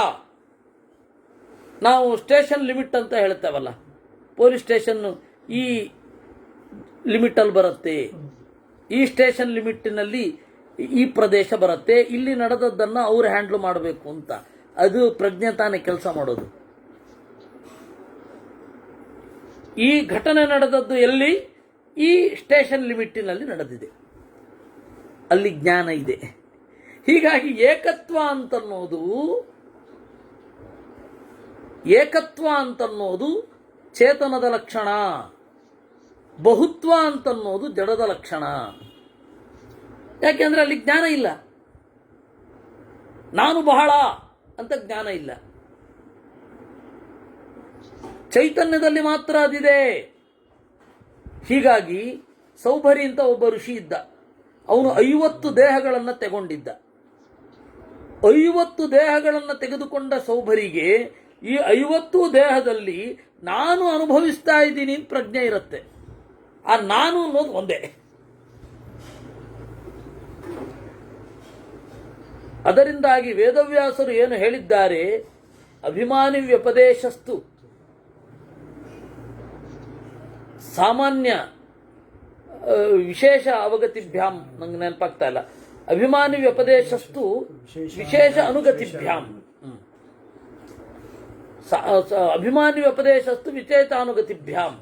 ನಾವು ಸ್ಟೇಷನ್ ಲಿಮಿಟ್ ಅಂತ ಹೇಳ್ತೇವಲ್ಲ, ಪೊಲೀಸ್ ಸ್ಟೇಷನ್ ಈ ಲಿಮಿಟಲ್ಲಿ ಬರುತ್ತೆ, ಈ ಸ್ಟೇಷನ್ ಲಿಮಿಟ್ಟಿನಲ್ಲಿ ಈ ಪ್ರದೇಶ ಬರುತ್ತೆ, ಇಲ್ಲಿ ನಡೆದದ್ದನ್ನು ಅವ್ರು ಹ್ಯಾಂಡ್ಲ್ ಮಾಡಬೇಕು ಅಂತ. ಅದು ಪ್ರಜ್ಞೆ ತಾನೇ ಕೆಲಸ ಮಾಡೋದು. ಈ ಘಟನೆ ನಡೆದದ್ದು ಎಲ್ಲಿ? ಈ ಸ್ಟೇಷನ್ ಲಿಮಿಟ್ಟಿನಲ್ಲಿ ನಡೆದಿದೆ, ಅಲ್ಲಿ ಜ್ಞಾನ ಇದೆ. ಹೀಗಾಗಿ ಏಕತ್ವ ಅಂತನ್ನೋದು ಚೇತನದ ಲಕ್ಷಣ, ಬಹುತ್ವ ಅಂತನ್ನೋದು ಜಡದ ಲಕ್ಷಣ. ಯಾಕೆಂದ್ರೆ ಅಲ್ಲಿ ಜ್ಞಾನ ಇಲ್ಲ. ನಾನು ಬಹಳ ಅಂತ ಜ್ಞಾನ ಇಲ್ಲ. ಚೈತನ್ಯದಲ್ಲಿ ಮಾತ್ರ ಅದಿದೆ. ಹೀಗಾಗಿ ಸೌಭರಿ ಅಂತ ಒಬ್ಬ ಋಷಿ ಇದ್ದ. ಅವನು 50 ದೇಹಗಳನ್ನು ತೆಗೊಂಡಿದ್ದ. 50 ದೇಹಗಳನ್ನು ತೆಗೆದುಕೊಂಡ ಸೌಭರಿಗೆ ಈ 50 ದೇಹದಲ್ಲಿ ನಾನು ಅನುಭವಿಸ್ತಾ ಇದ್ದೀನಿ ಅಂತ ಪ್ರಜ್ಞೆ ಇರುತ್ತೆ. ಆ ನಾನು ಅನ್ನೋದು ಒಂದೇ. ಅದರಿಂದಾಗಿ ವೇದವ್ಯಾಸರು ಏನು ಹೇಳಿದ್ದಾರೆ? ಅಭಿಮಾನಿ ವ್ಯಪದೇಶಸ್ತು ಸಾಮಾನ್ಯ ವಿಶೇಷ ಅವಗತಿಭ್ಯಾಂ. ನಂಗೆ ನೆನಪಾಗ್ತಾ ಇಲ್ಲ. ಅಭಿಮಾನಿ ವ್ಯಪದೇಶಸ್ತು ವಿಶೇಷ ಅನುಗತಿಭ್ಯಾಂ. ಅಭಿಮಾನಿ ವ್ಯಪದೇಶಸ್ತು ವಿಚೇತಾನುಗತಿಭ್ಯಾಂ.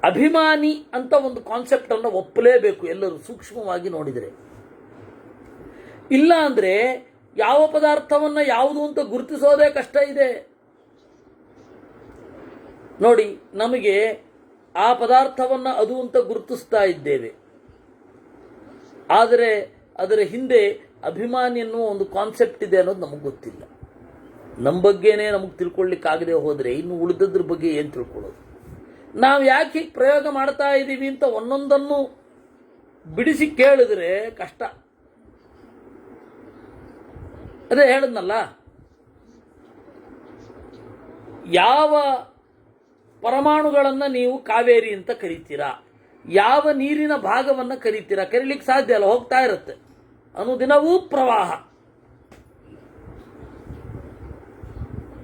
ಅಭಿಮಾನಿ ಅಂತ ಒಂದು ಕಾನ್ಸೆಪ್ಟ್ ಅನ್ನು ಒಪ್ಪಲೇಬೇಕು ಎಲ್ಲರೂ ಸೂಕ್ಷ್ಮವಾಗಿ ನೋಡಿದರೆ. ಇಲ್ಲ ಅಂದ್ರೆ ಯಾವ ಪದಾರ್ಥವನ್ನ ಯಾವುದು ಅಂತ ಗುರುತಿಸೋದೇ ಕಷ್ಟ ಇದೆ. ನೋಡಿ, ನಮಗೆ ಆ ಪದಾರ್ಥವನ್ನ ಅದು ಅಂತ ಗುರುತಿಸ್ತಾ ಇದ್ದೇವೆ, ಆದರೆ ಅದರ ಹಿಂದೆ ಅಭಿಮಾನಿ ಎನ್ನುವ ಒಂದು ಕಾನ್ಸೆಪ್ಟ್ ಇದೆ ಅನ್ನೋದು ನಮಗೆ ಗೊತ್ತಿಲ್ಲ. ನಮ್ಮ ಬಗ್ಗೆನೇ ನಮಗೆ ತಿಳ್ಕೊಳ್ಳಿಕ್ಕಾಗದೆ ಹೋದರೆ ಇನ್ನು ಉಳಿದದ್ರ ಬಗ್ಗೆ ಏನು ತಿಳ್ಕೊಳ್ಳೋದು? ನಾವು ಯಾಕೆ ಹೀಗೆ ಪ್ರಯೋಗ ಮಾಡ್ತಾ ಇದ್ದೀವಿ ಅಂತ ಒಂದೊಂದನ್ನು ಬಿಡಿಸಿ ಕೇಳಿದ್ರೆ ಕಷ್ಟ. ಅದೇ ಹೇಳಿದ್ನಲ್ಲ, ಯಾವ ಪರಮಾಣುಗಳನ್ನು ನೀವು ಕಾವೇರಿ ಅಂತ ಕರಿತೀರಾ, ಯಾವ ನೀರಿನ ಭಾಗವನ್ನು ಕರಿತೀರಾ? ಕರೀಲಿಕ್ಕೆ ಸಾಧ್ಯ ಅಲ್ಲ, ಹೋಗ್ತಾ ಇರುತ್ತೆ. ಅನುದಿನವೂ ಪ್ರವಾಹ.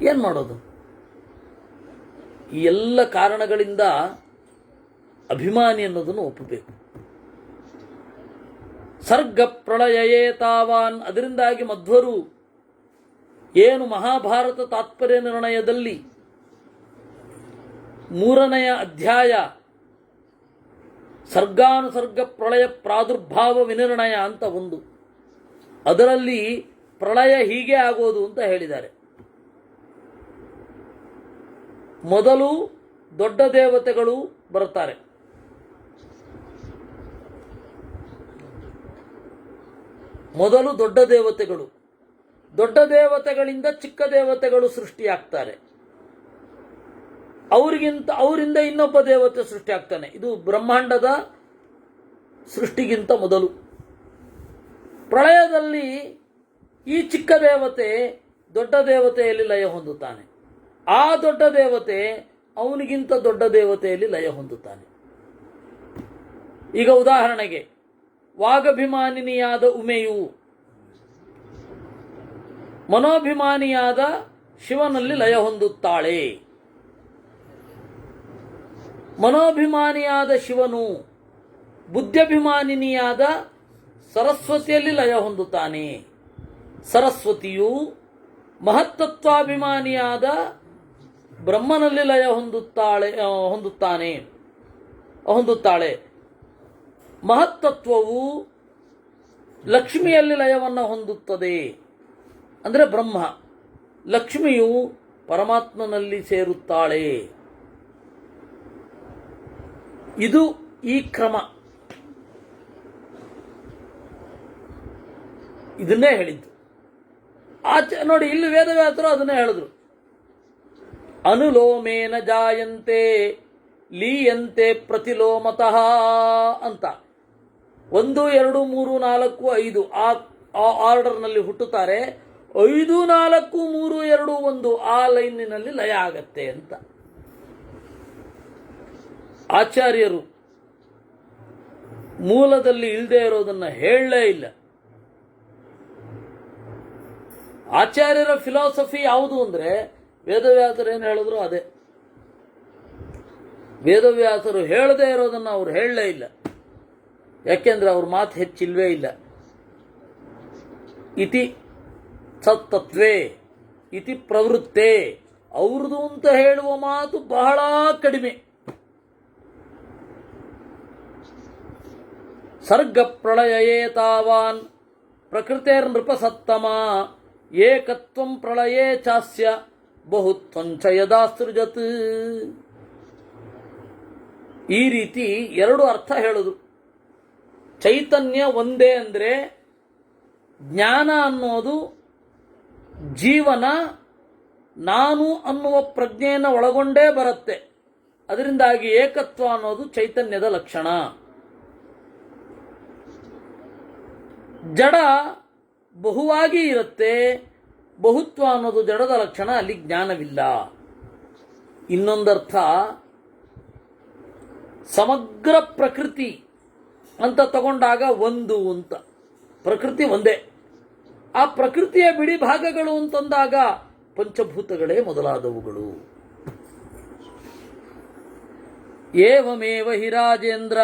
ಏನ್ ಮಾಡೋದು? ಈ ಎಲ್ಲ ಕಾರಣಗಳಿಂದ ಅಭಿಮಾನಿ ಅನ್ನೋದನ್ನು ಒಪ್ಪಬೇಕು. ಸರ್ಗ ಪ್ರಳಯೇ ತಾವಾನ್. ಅದರಿಂದಾಗಿ ಮಧ್ವರು ಏನು ಮಹಾಭಾರತ ತಾತ್ಪರ್ಯ ನಿರ್ಣಯದಲ್ಲಿ 3ನೇ ಅಧ್ಯಾಯ ಸರ್ಗಾನುಸರ್ಗ ಪ್ರಳಯ ಪ್ರಾದುರ್ಭಾವ ವಿನಿರ್ಣಯ ಅಂತ ಒಂದು, ಅದರಲ್ಲಿ ಪ್ರಳಯ ಹೀಗೆ ಆಗೋದು ಅಂತ ಹೇಳಿದ್ದಾರೆ. ಮೊದಲು ದೊಡ್ಡ ದೇವತೆಗಳು ಬರ್ತಾರೆ, ಮೊದಲು ದೊಡ್ಡ ದೇವತೆಗಳಿಂದ ಚಿಕ್ಕ ದೇವತೆಗಳು ಸೃಷ್ಟಿಯಾಗ್ತಾರೆ. ಅವರಿಂದ ಇನ್ನೊಬ್ಬ ದೇವತೆ ಸೃಷ್ಟಿ ಆಗ್ತಾನೆ. ಇದು ಬ್ರಹ್ಮಾಂಡದ ಸೃಷ್ಟಿಗಿಂತ ಮೊದಲು. ಪ್ರಳಯದಲ್ಲಿ ಈ ಚಿಕ್ಕ ದೇವತೆ ದೊಡ್ಡ ದೇವತೆಯಲ್ಲಿ ಲಯ ಹೊಂದುತ್ತಾನೆ. ಆ ದೊಡ್ಡ ದೇವತೆ ಅವನಿಗಿಂತ ದೊಡ್ಡ ದೇವತೆಯಲ್ಲಿ ಲಯ ಹೊಂದುತ್ತಾನೆ. ಈಗ ಉದಾಹರಣೆಗೆ ವಾಗಭಿಮಾನಿನಿಯಾದ ಉಮೆಯು ಮನೋಭಿಮಾನಿಯಾದ ಶಿವನಲ್ಲಿ ಲಯ ಹೊಂದುತ್ತಾಳೆ. ಮನೋಭಿಮಾನಿಯಾದ ಶಿವನು ಬುದ್ಧ್ಯಭಿಮಾನಿನಿಯಾದ ಸರಸ್ವತಿಯಲ್ಲಿ ಲಯ ಹೊಂದುತ್ತಾನೆ. ಸರಸ್ವತಿಯು ಮಹತ್ತತ್ವಾಭಿಮಾನಿಯಾದ ಬ್ರಹ್ಮನಲ್ಲಿ ಲಯ ಹೊಂದುತ್ತಾಳೆ. ಮಹತ್ತತ್ವವು ಲಕ್ಷ್ಮಿಯಲ್ಲಿ ಲಯವನ್ನು ಹೊಂದುತ್ತದೆ, ಅಂದರೆ ಬ್ರಹ್ಮ. ಲಕ್ಷ್ಮಿಯು ಪರಮಾತ್ಮನಲ್ಲಿ ಸೇರುತ್ತಾಳೆ. ಇದು ಈ ಕ್ರಮ. ಇದನ್ನೇ ಹೇಳಿದ್ದು. ನೋಡಿ, ಇಲ್ಲಿ ವೇದವ್ಯಾಸರು ಅದನ್ನೇ ಹೇಳಿದ್ರು. ಅನುಲೋಮೇನ ಜಾಯಂತೆ ಲೀಯಂತೆ ಪ್ರತಿಲೋಮತಃ ಅಂತ 1, 2, 3, 4, 5 ಆ ಆರ್ಡರ್ನಲ್ಲಿ ಹುಟ್ಟುತ್ತಾರೆ. 5, 4, 3, 2, 1 ಆ ಲೈನಿನಲ್ಲಿ ಲಯ ಆಗತ್ತೆ ಅಂತ ಆಚಾರ್ಯರು ಮೂಲದಲ್ಲಿ ಇಲ್ಲದೆ ಇರೋದನ್ನ ಹೇಳಲೇ ಇಲ್ಲ. ಆಚಾರ್ಯರ ಫಿಲಾಸಫಿ ಯಾವುದು ಅಂದ್ರೆ ವೇದವ್ಯಾಸರು ಏನು ಹೇಳಿದ್ರು ಅದೇ. ವೇದವ್ಯಾಸರು ಹೇಳದೇ ಇರೋದನ್ನು ಅವ್ರು ಹೇಳಲೇ ಇಲ್ಲ. ಯಾಕೆಂದ್ರೆ ಅವ್ರ ಮಾತು ಹೆಚ್ಚಿಲ್ವೇ ಇಲ್ಲ. ಇತಿ ಸತ್ತತ್ವೇ ಇತಿ ಪ್ರವೃತ್ತೆ, ಅವ್ರದ್ದು ಅಂತ ಹೇಳುವ ಮಾತು ಬಹಳ ಕಡಿಮೆ. ಸರ್ಗ ಪ್ರಳಯ ಏತಾವಾನ್ ಪ್ರಕೃತೇರ್ ನೃಪಸತ್ತಮ ಏಕತ್ವಂ ಪ್ರಳಯೇ ಚಾಸ್ಯ ಬಹುತ್ವಂಚ ಯದಾ ಸೃಜತ್. ಈ ರೀತಿ 2 ಅರ್ಥ ಹೇಳಿದ್ರು. ಚೈತನ್ಯ ಒಂದೇ ಅಂದ್ರೆ ಜ್ಞಾನ ಅನ್ನೋದು ಜೀವನ ನಾನು ಅನ್ನುವ ಪ್ರಜ್ಞೆಯನ್ನು ಒಳಗೊಂಡೇ ಬರುತ್ತೆ. ಅದರಿಂದಾಗಿ ಏಕತ್ವ ಅನ್ನೋದು ಚೈತನ್ಯದ ಲಕ್ಷಣ. ಜಡ ಬಹುವಾಗಿ ಇರುತ್ತೆ, ಬಹುತ್ವ ಅನ್ನೋದು ಜಡದ ಲಕ್ಷಣ, ಅಲ್ಲಿ ಜ್ಞಾನವಿಲ್ಲ. ಇನ್ನೊಂದರ್ಥ ಸಮಗ್ರ ಪ್ರಕೃತಿ ಅಂತ ತಗೊಂಡಾಗ ಒಂದು ಅಂತ, ಪ್ರಕೃತಿ ಒಂದೇ. ಆ ಪ್ರಕೃತಿಯ ಬಿಡಿ ಭಾಗಗಳು ಅಂತಂದಾಗ ಪಂಚಭೂತಗಳೇ ಮೊದಲಾದವುಗಳು. ಏವಮೇವ ಹಿ ರಾಜೇಂದ್ರ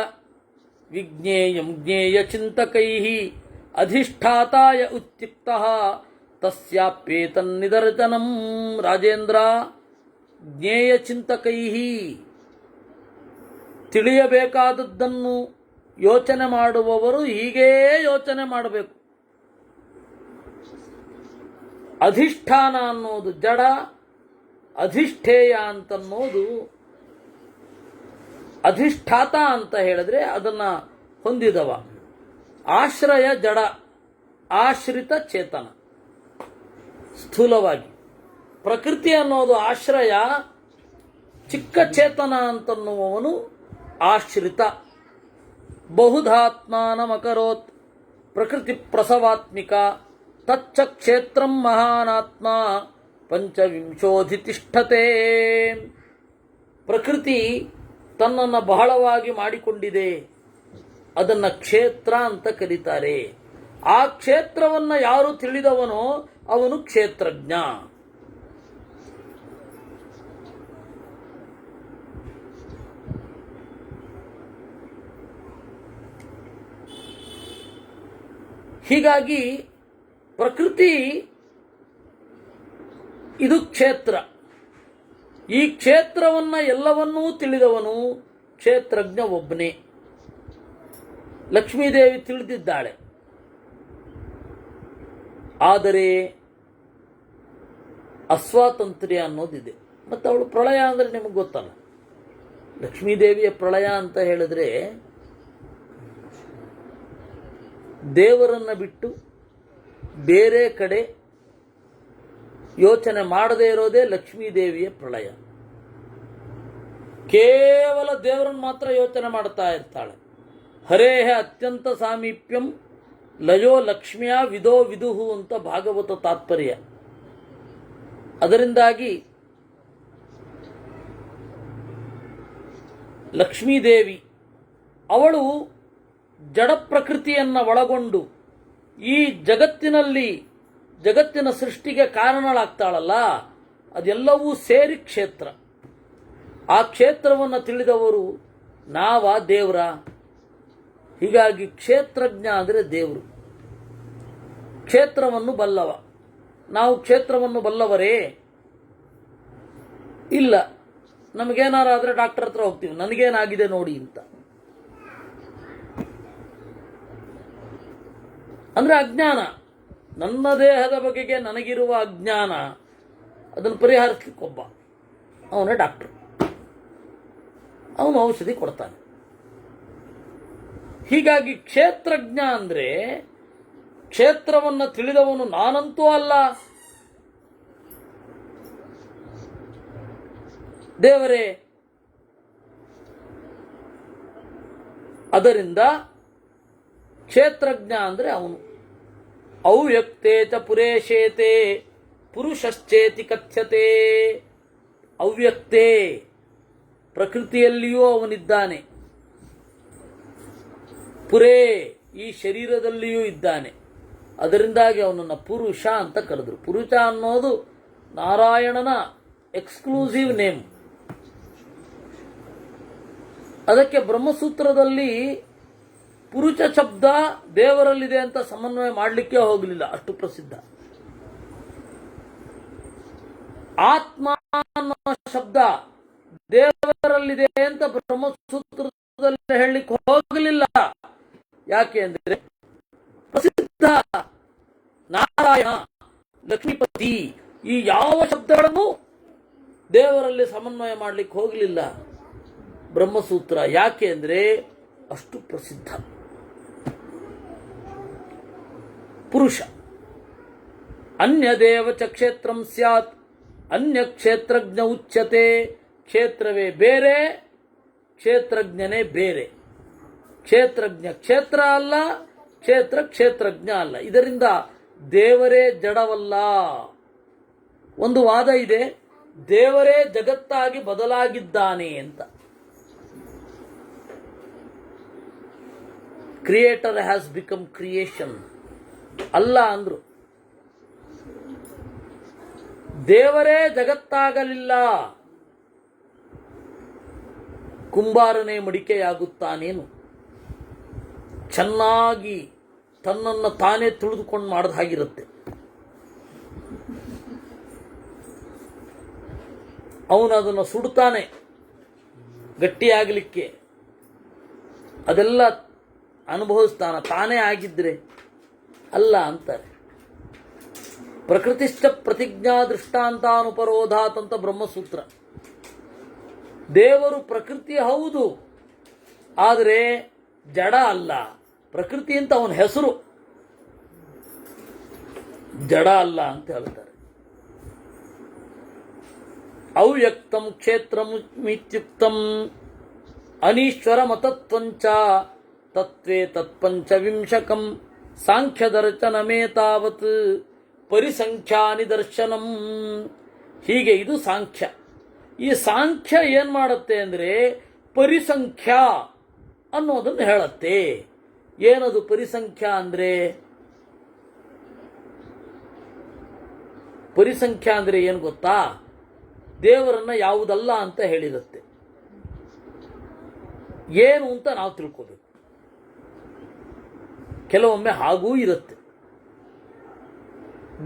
ವಿಜ್ಞೇಯಂ ಜ್ಞೇಯ ಚಿಂತಕೈಃ ಅಧಿಷ್ಠಾತಾಯ ಉತ್ಯುಕ್ತಃ ತಸ್ಯಾಪ್ಯೇತನ್ನಿದರ್ಶನಂ. ರಾಜೇಂದ್ರ, ಜ್ಞೇಯ ಚಿಂತಕೈಃ, ತಿಳಿಯಬೇಕಾದದ್ದನ್ನು ಯೋಚನೆ ಮಾಡುವವರು ಹೀಗೇ ಯೋಚನೆ ಮಾಡಬೇಕು. ಅಧಿಷ್ಠಾನ ಅನ್ನೋದು ಜಡ, ಅಧಿಷ್ಠೇಯ ಅಂತನ್ನೋದು, ಅಧಿಷ್ಠಾತ ಅಂತ ಹೇಳಿದ್ರೆ ಅದನ್ನ ಹೊಂದಿದವ. ಆಶ್ರಯ ಜಡ, ಆಶ್ರಿತ ಚೇತನ. ಸ್ಥೂಲವಾಗಿ ಪ್ರಕೃತಿ ಅನ್ನೋದು ಆಶ್ರಯ, ಚಿಕ್ಕ ಚೇತನ ಅಂತನ್ನುವವನು ಆಶ್ರಿತ. ಬಹುಧಾತ್ಮಾನಮಕರೋತ್ ಪ್ರಕೃತಿ ಪ್ರಸವಾತ್ಮಿಕ ತಚ್ಚ ಕ್ಷೇತ್ರಂ ಮಹಾನಾತ್ಮ ಪಂಚವಿಂಶೋಧಿತಿಷ್ಠತೆ. ಪ್ರಕೃತಿ ತನ್ನನ್ನು ಬಹಳವಾಗಿ ಮಾಡಿಕೊಂಡಿದೆ, ಅದನ್ನ ಕ್ಷೇತ್ರ ಅಂತ ಕರೀತಾರೆ. ಆ ಕ್ಷೇತ್ರವನ್ನ ಯಾರು ತಿಳಿದವನೋ ಅವನು ಕ್ಷೇತ್ರಜ್ಞ. ಹೀಗಾಗಿ ಪ್ರಕೃತಿ ಇದು ಕ್ಷೇತ್ರ. ಈ ಕ್ಷೇತ್ರವನ್ನ ಎಲ್ಲವನ್ನೂ ತಿಳಿದವನು ಕ್ಷೇತ್ರಜ್ಞ ಒಬ್ಬನೇ. ಲಕ್ಷ್ಮೀದೇವಿ ತಿಳಿದಿದ್ದಾಳೆ, ಆದರೆ ಅಸ್ವಾತಂತ್ರ್ಯ ಅನ್ನೋದಿದೆ. ಮತ್ತು ಅವಳು ಪ್ರಳಯ ಅಂದರೆ ನಿಮಗೆ ಗೊತ್ತಲ್ಲ. ಲಕ್ಷ್ಮೀದೇವಿಯ ಪ್ರಳಯ ಅಂತ ಹೇಳಿದ್ರೆ ದೇವರನ್ನು ಬಿಟ್ಟು ಬೇರೆ ಕಡೆ ಯೋಚನೆ ಮಾಡದೇ ಇರೋದೇ ಲಕ್ಷ್ಮೀದೇವಿಯ ಪ್ರಳಯ. ಕೇವಲ ದೇವರನ್ನು ಮಾತ್ರ ಯೋಚನೆ ಮಾಡ್ತಾ ಇರ್ತಾಳೆ. ಹರೇಹ ಅತ್ಯಂತ ಸಾಮೀಪ್ಯಂ ಲಯೋ ಲಕ್ಷ್ಮಿಯ ವಿದೋ ವಿದುಹು ಅಂತ ಭಾಗವತ ತಾತ್ಪರ್ಯ. ಅದರಿಂದಾಗಿ ಲಕ್ಷ್ಮೀದೇವಿ ಅವಳು ಜಡ ಪ್ರಕೃತಿಯನ್ನು ಒಳಗೊಂಡು ಈ ಜಗತ್ತಿನ ಸೃಷ್ಟಿಗೆ ಕಾರಣಳಾಗ್ತಾಳಲ್ಲ, ಅದೆಲ್ಲವೂ ಸೇರಿ ಕ್ಷೇತ್ರ. ಆ ಕ್ಷೇತ್ರವನ್ನು ತಿಳಿದವರು ದೇವರ. ಹೀಗಾಗಿ ಕ್ಷೇತ್ರಜ್ಞ ಅಂದರೆ ದೇವರು, ಕ್ಷೇತ್ರವನ್ನು ಬಲ್ಲವ. ನಾವು ಕ್ಷೇತ್ರವನ್ನು ಬಲ್ಲವರೇ? ಇಲ್ಲ. ನಮಗೇನಾರಾದರೆ ಡಾಕ್ಟರ್ ಹತ್ರ ಹೋಗ್ತೀವಿ, ನನಗೇನಾಗಿದೆ ನೋಡಿ ಅಂತ. ಅಂದರೆ ಅಜ್ಞಾನ, ನನ್ನ ದೇಹದ ಬಗೆಗೆ ನನಗಿರುವ ಅಜ್ಞಾನ, ಅದನ್ನು ಪರಿಹರಿಸಲಿಕ್ಕೊಬ್ಬ ಅವನೇ ಡಾಕ್ಟರ್. ಅವನು ಔಷಧಿ ಕೊಡ್ತಾನೆ. ಹೀಗಾಗಿ ಕ್ಷೇತ್ರಜ್ಞ ಅಂದರೆ ಕ್ಷೇತ್ರವನ್ನು ತಿಳಿದವನು. ನಾನಂತೂ ಅಲ್ಲ, ದೇವರೇ. ಅದರಿಂದ ಕ್ಷೇತ್ರಜ್ಞ ಅಂದರೆ ಅವನು. ಅವ್ಯಕ್ತೇ ಚ ಪುರೇಶೇತೆ ಪುರುಷಶ್ಚೇತಿ ಕಥ್ಯತೆ. ಅವ್ಯಕ್ತೇ, ಪ್ರಕೃತಿಯಲ್ಲಿಯೂ ಅವನಿದ್ದಾನೆ. ಪುರೇ, ಈ ಶರೀರದಲ್ಲಿಯೂ ಇದ್ದಾನೆ. ಅದರಿಂದಾಗಿ ಅವನನ್ನು ಪುರುಷ ಅಂತ ಕರೆದರು. ಪುರುಷ ಅನ್ನೋದು ನಾರಾಯಣನ ಎಕ್ಸ್ಕ್ಲೂಸಿವ್ ನೇಮ್. ಅದಕ್ಕೆ ಬ್ರಹ್ಮಸೂತ್ರದಲ್ಲಿ ಪುರುಷ ಶಬ್ದ ದೇವರಲ್ಲಿದೆ ಅಂತ ಸಮನ್ವಯ ಮಾಡಲಿಕ್ಕೆ ಹೋಗಲಿಲ್ಲ, ಅಷ್ಟು ಪ್ರಸಿದ್ಧ. ಆತ್ಮ ಅನ್ನೋ ಶಬ್ದ ದೇವರಲ್ಲಿದೆ ಅಂತ ಬ್ರಹ್ಮಸೂತ್ರದಲ್ಲಿ ಹೇಳಲಿಕ್ಕೆ ಹೋಗಲಿಲ್ಲ. ಯಾಕೆ ಅಂದರೆ ಪ್ರಸಿದ್ಧ ನಾರಾಯಣ, ಲಕ್ಷ್ಮೀಪತಿ, ಈ ಯಾವ ಶಬ್ದಗಳನ್ನು ದೇವರಲ್ಲಿ ಸಮನ್ವಯ ಮಾಡಲಿಕ್ಕೆ ಹೋಗಲಿಲ್ಲ ಬ್ರಹ್ಮಸೂತ್ರ. ಯಾಕೆ ಅಂದರೆ ಅಷ್ಟು ಪ್ರಸಿದ್ಧ. ಪುರುಷ ಅನ್ಯದೇವ ಚ ಕ್ಷೇತ್ರಂ ಸ್ಯಾತ್ ಅನ್ಯ ಕ್ಷೇತ್ರಜ್ಞ ಉಚ್ಯತೆ. ಕ್ಷೇತ್ರವೇ ಬೇರೆ, ಕ್ಷೇತ್ರಜ್ಞನೇ ಬೇರೆ. ಕ್ಷೇತ್ರಜ್ಞ ಕ್ಷೇತ್ರ ಅಲ್ಲ, ಕ್ಷೇತ್ರಜ್ಞ ಅಲ್ಲ. ಇದರಿಂದ ದೇವರೇ ಜಡವಲ್ಲ. ಒಂದು ವಾದ ಇದೆ, ದೇವರೇ ಜಗತ್ತಾಗಿ ಬದಲಾಗಿದ್ದಾನೆ ಅಂತ. ಕ್ರಿಯೇಟರ್ ಹ್ಯಾಸ್ ಬಿಕಮ್ ಕ್ರಿಯೇಷನ್ ಅಲ್ಲ ಅಂದ್ರು. ದೇವರೇ ಜಗತ್ತಾಗಲಿಲ್ಲ, ಕುಂಬಾರನೇ ಮಡಿಕೆಯಾಗುತ್ತಾನೇನು? ಚೆನ್ನಾಗಿ ತನ್ನನ್ನು ತಾನೇ ತುಳಿದುಕೊಂಡು ಮಾಡಿದ ಹಾಗಿರುತ್ತೆ. ಅವನು ಅದನ್ನು ಸುಡ್ತಾನೆ ಗಟ್ಟಿಯಾಗಲಿಕ್ಕೆ, ಅದೆಲ್ಲ ಅನುಭವಿಸ್ತಾನ. ತಾನೇ ಆಗಿದ್ರೆ ಅಲ್ಲ ಅಂತಾರೆ. ಪ್ರಕೃತಿಶ್ಚ ಪ್ರತಿಜ್ಞಾ ದೃಷ್ಟಾಂತಾನುಪರೋಧಾತ್ ಅಂತ ಬ್ರಹ್ಮಸೂತ್ರ. ದೇವರು ಪ್ರಕೃತಿ ಹೌದು, ಆದರೆ ಜಡ ಅಲ್ಲ. ಪ್ರಕೃತಿ ಅಂತ ಅವನ ಹೆಸರು, ಜಡ ಅಲ್ಲ ಅಂತ ಹೇಳ್ತಾರೆ. ಅವ್ಯಕ್ತಂ ಕ್ಷೇತ್ರಮಿತ್ಯುಕ್ತಂ ಅನೀಶ್ವರ ಮತತ್ವಂಚ ತತ್ವೇ ತತ್ಪಂಚವಿಂಶಕಂ ಸಾಂಖ್ಯದರ್ಶನಮೇತಾವತ್ ಪರಿಸಂಖ್ಯಾ ನಿದರ್ಶನಂ. ಹೀಗೆ ಇದು ಸಾಂಖ್ಯ. ಈ ಸಾಂಖ್ಯ ಏನ್ ಮಾಡುತ್ತೆ ಅಂದರೆ ಪರಿಸಂಖ್ಯಾ ಅನ್ನೋದನ್ನು ಹೇಳುತ್ತೆ. ಏನದು ಪರಿಸಂಖ್ಯಾ ಅಂದರೆ? ಪರಿಸಂಖ್ಯಾ ಅಂದರೆ ಏನು ಗೊತ್ತಾ? ದೇವರನ್ನ ಯಾವುದಲ್ಲ ಅಂತ ಹೇಳಿರುತ್ತೆ. ಏನು ಅಂತ ನಾವು ತಿಳ್ಕೋಬೇಕು. ಕೆಲವೊಮ್ಮೆ ಹಾಗೂ ಇರುತ್ತೆ.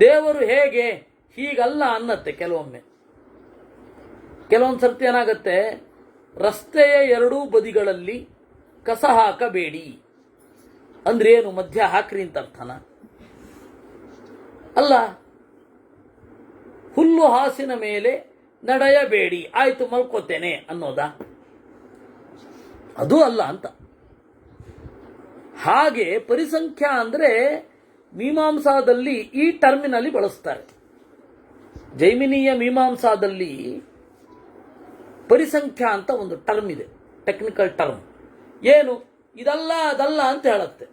ದೇವರು ಹೇಗೆ ಹೀಗಲ್ಲ ಅನ್ನತ್ತೆ ಕೆಲವೊಮ್ಮೆ. ಕೆಲವೊಂದು ಸರ್ತಿ ಏನಾಗತ್ತೆ, ರಸ್ತೆಯ ಎರಡೂ ಬದಿಗಳಲ್ಲಿ ಕಸ ಹಾಕಬೇಡಿ ಅಂದ್ರೆ ಏನು? ಮಧ್ಯ ಹಾಕ್ರಿ ಅಂತ ಅರ್ಥನ? ಅಲ್ಲ. ಹುಲ್ಲು ಹಾಸಿನ ಮೇಲೆ ನಡೆಯಬೇಡಿ, ಆಯ್ತು ಮಲ್ಕೋತೇನೆ ಅನ್ನೋದಾ? ಅದು ಅಲ್ಲ ಅಂತ. ಹಾಗೆ ಪರಿಸಂಖ್ಯಾ ಅಂದ್ರೆ ಮೀಮಾಂಸಾದಲ್ಲಿ ಈ ಟರ್ಮಿನಲ್ಲಿ ಬಳಸ್ತಾರೆ. ಜೈಮಿನಿಯ ಮೀಮಾಂಸಾದಲ್ಲಿ ಪರಿಸಂಖ್ಯಾ ಅಂತ ಒಂದು ಟರ್ಮ್ ಇದೆ, ಟೆಕ್ನಿಕಲ್ ಟರ್ಮ್. ಏನು? ಇದಲ್ಲ ಅದಲ್ಲ ಅಂತ ಹೇಳುತ್ತೆ.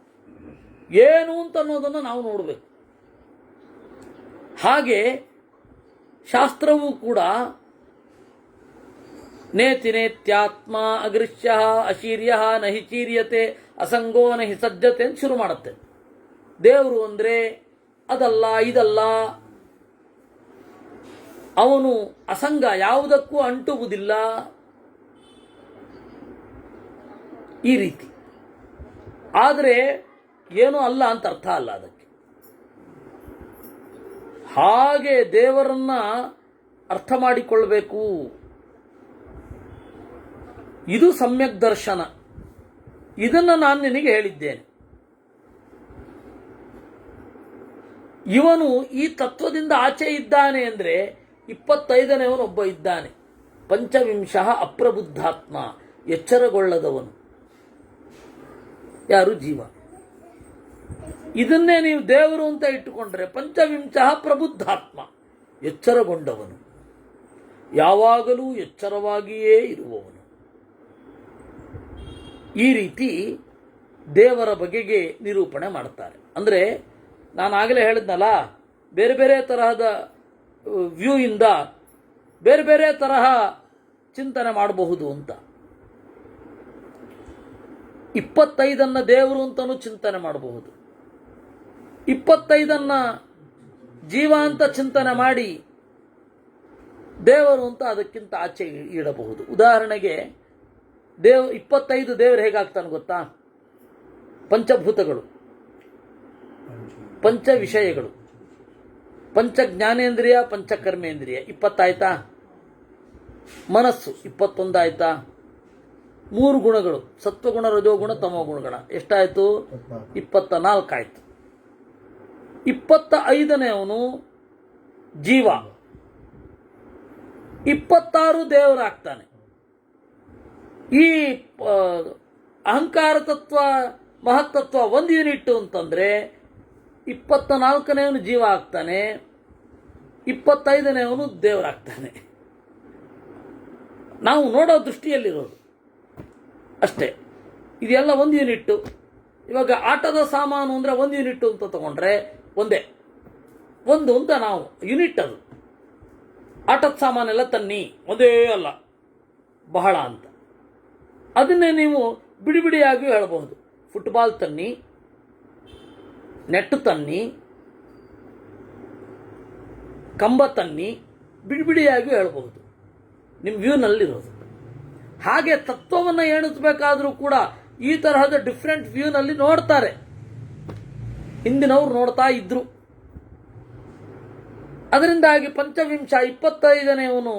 ಏನು ಅಂತ ಅನ್ನೋದನ್ನು ನಾವು ನೋಡಬೇಕು. ಹಾಗೆ ಶಾಸ್ತ್ರವೂ ಕೂಡ ನೇತಿ ನೇತ್ಯಾತ್ಮ ಅಗೃಶ್ಯ ಅಶೀರ್ಯ ನಹಿ ಚೀರ್ಯತೆ ಅಸಂಗೋ ನಹಿ ಸಜ್ಜತೆ ಅಂತ ಶುರು ಮಾಡುತ್ತೆ. ದೇವರು ಅಂದರೆ ಅದಲ್ಲ ಇದಲ್ಲ, ಅವನು ಅಸಂಗ, ಯಾವುದಕ್ಕೂ ಅಂಟುವುದಿಲ್ಲ, ಈ ರೀತಿ. ಆದರೆ ಏನೂ ಅಲ್ಲ ಅಂತ ಅರ್ಥ ಅಲ್ಲ ಅದಕ್ಕೆ. ಹಾಗೆ ದೇವರನ್ನ ಅರ್ಥ ಮಾಡಿಕೊಳ್ಳಬೇಕು. ಇದು ಸಮ್ಯಕ್ ದರ್ಶನ. ಇದನ್ನು ನಾನು ನಿನಗೆ ಹೇಳಿದ್ದೇನೆ. ಇವನು ಈ ತತ್ವದಿಂದ ಆಚೆ ಇದ್ದಾನೆ ಅಂದರೆ 25ನೇವನೊಬ್ಬ ಇದ್ದಾನೆ. ಪಂಚವಿಂಶ ಅಪ್ರಬುದ್ಧಾತ್ಮ, ಎಚ್ಚರಗೊಳ್ಳದವನು. ಯಾರು? ಜೀವ. ಇದನ್ನೇ ನೀವು ದೇವರು ಅಂತ ಇಟ್ಟುಕೊಂಡ್ರೆ ಪಂಚವಿಂಶ ಪ್ರಬುದ್ಧಾತ್ಮ, ಎಚ್ಚರಗೊಂಡವನು, ಯಾವಾಗಲೂ ಎಚ್ಚರವಾಗಿಯೇ ಇರುವವನು. ಈ ರೀತಿ ದೇವರ ಬಗೆಗೆ ನಿರೂಪಣೆ ಮಾಡ್ತಾರೆ. ಅಂದರೆ ನಾನು ಆಗಲೇ ಹೇಳಿದ್ನಲ್ಲ, ಬೇರೆ ಬೇರೆ ತರಹದ ವ್ಯೂ ಇಂದ ಬೇರೆ ಬೇರೆ ತರಹ ಚಿಂತನೆ ಮಾಡಬಹುದು ಅಂತ. 25 ದೇವರು ಅಂತಲೂ ಚಿಂತನೆ ಮಾಡಬಹುದು, 25 ಜೀವ ಅಂತ ಚಿಂತನೆ ಮಾಡಿ ದೇವರು ಅಂತ ಅದಕ್ಕಿಂತ ಆಚೆ ಇಡಬಹುದು. ಉದಾಹರಣೆಗೆ 25 ದೇವರು ಹೇಗಾಗ್ತಾನೆ ಗೊತ್ತಾ? ಪಂಚಭೂತಗಳು, ಪಂಚ ವಿಷಯಗಳು, ಪಂಚ ಜ್ಞಾನೇಂದ್ರಿಯ, ಪಂಚ ಕರ್ಮೇಂದ್ರಿಯ 20 ಆಯ್ತಾ? ಮನಸ್ಸು 21 ಆಯ್ತಾ? 3 ಗುಣಗಳು, ಸತ್ವಗುಣ, ರಜೋಗುಣ, ತಮೋಗುಣಗಳ ಎಷ್ಟಾಯ್ತು? 24 ಆಯ್ತು. 25ನೇವನು ಜೀವ, 26 ದೇವರಾಗ್ತಾನೆ. ಈ ಅಹಂಕಾರ ತತ್ವ, ಮಹತ್ತತ್ವ 1 ಯೂನಿಟ್ ಅಂತಂದ್ರೆ 24ನೇವನು ಜೀವ ಆಗ್ತಾನೆ, 25ನೇವನು ದೇವರಾಗ್ತಾನೆ. ನಾವು ನೋಡೋ ದೃಷ್ಟಿಯಲ್ಲಿರೋದು ಅಷ್ಟೇ. ಇದೆಲ್ಲ 1 ಯೂನಿಟ್ಟು. ಇವಾಗ ಆಟದ ಸಾಮಾನು ಅಂದರೆ 1 ಯೂನಿಟ್ ಅಂತ ತಗೊಂಡ್ರೆ ಒಂದೇ, ಒಂದು ಅಂತ ನಾವು ಯೂನಿಟ್. ಅದು ಆಟದ ಸಾಮಾನೆಲ್ಲ ತನ್ನಿ, ಒಂದೇ ಅಲ್ಲ, ಬಹಳ ಅಂತ. ಅದನ್ನೇ ನೀವು ಬಿಡಿ ಬಿಡಿಯಾಗಿ ಹೇಳಬಹುದು. ಫುಟ್ಬಾಲ್ ತನ್ನಿ, ನೆಟ್ಟು ತನ್ನಿ, ಕಂಬ ತನ್ನಿ, ಬಿಡಿ ಬಿಡಿಯಾಗಿ ಹೇಳಬಹುದು, ನಿಮ್ಮ ವ್ಯೂನಲ್ಲಿರೋದು. ಹಾಗೆ ತತ್ವವನ್ನು ಎಣಿಸಬೇಕಾದ್ರೂ ಕೂಡ ಈ ತರಹದ ಡಿಫ್ರೆಂಟ್ ವ್ಯೂನಲ್ಲಿ ನೋಡ್ತಾರೆ. ಹಿಂದಿನವ್ರು ನೋಡ್ತಾ ಇದ್ರು. ಅದರಿಂದಾಗಿ ಪಂಚವಿಂಶ 25ನೇವನು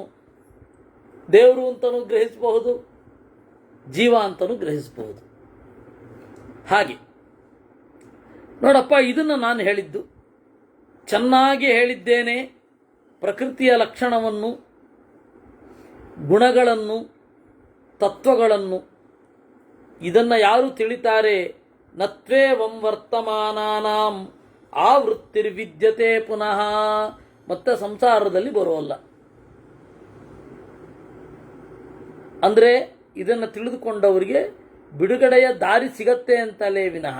ದೇವರು ಅಂತಲೂ ಗ್ರಹಿಸಬಹುದು, ಜೀವ ಅಂತಲೂ ಗ್ರಹಿಸಬಹುದು. ಹಾಗೆ ನೋಡಪ್ಪ, ಇದನ್ನು ನಾನು ಹೇಳಿದ್ದು ಚೆನ್ನಾಗಿ ಹೇಳಿದ್ದೇನೆ. ಪ್ರಕೃತಿಯ ಲಕ್ಷಣವನ್ನು, ಗುಣಗಳನ್ನು, ತತ್ವಗಳನ್ನು ಇದನ್ನು ಯಾರು ತಿಳಿತಾರೆ? ನತ್ವೇವಂ ವರ್ತಮಾನಾನಾಂ ಆವೃತ್ತಿರ್ವಿದ್ಯತೆ ಪುನಃ. ಮತ್ತೆ ಸಂಸಾರದಲ್ಲಿ ಬರೋಲ್ಲ. ಅಂದರೆ ಇದನ್ನು ತಿಳಿದುಕೊಂಡವರಿಗೆ ಬಿಡುಗಡೆಯ ದಾರಿ ಸಿಗತ್ತೆ ಅಂತಲೇ ವಿನಃ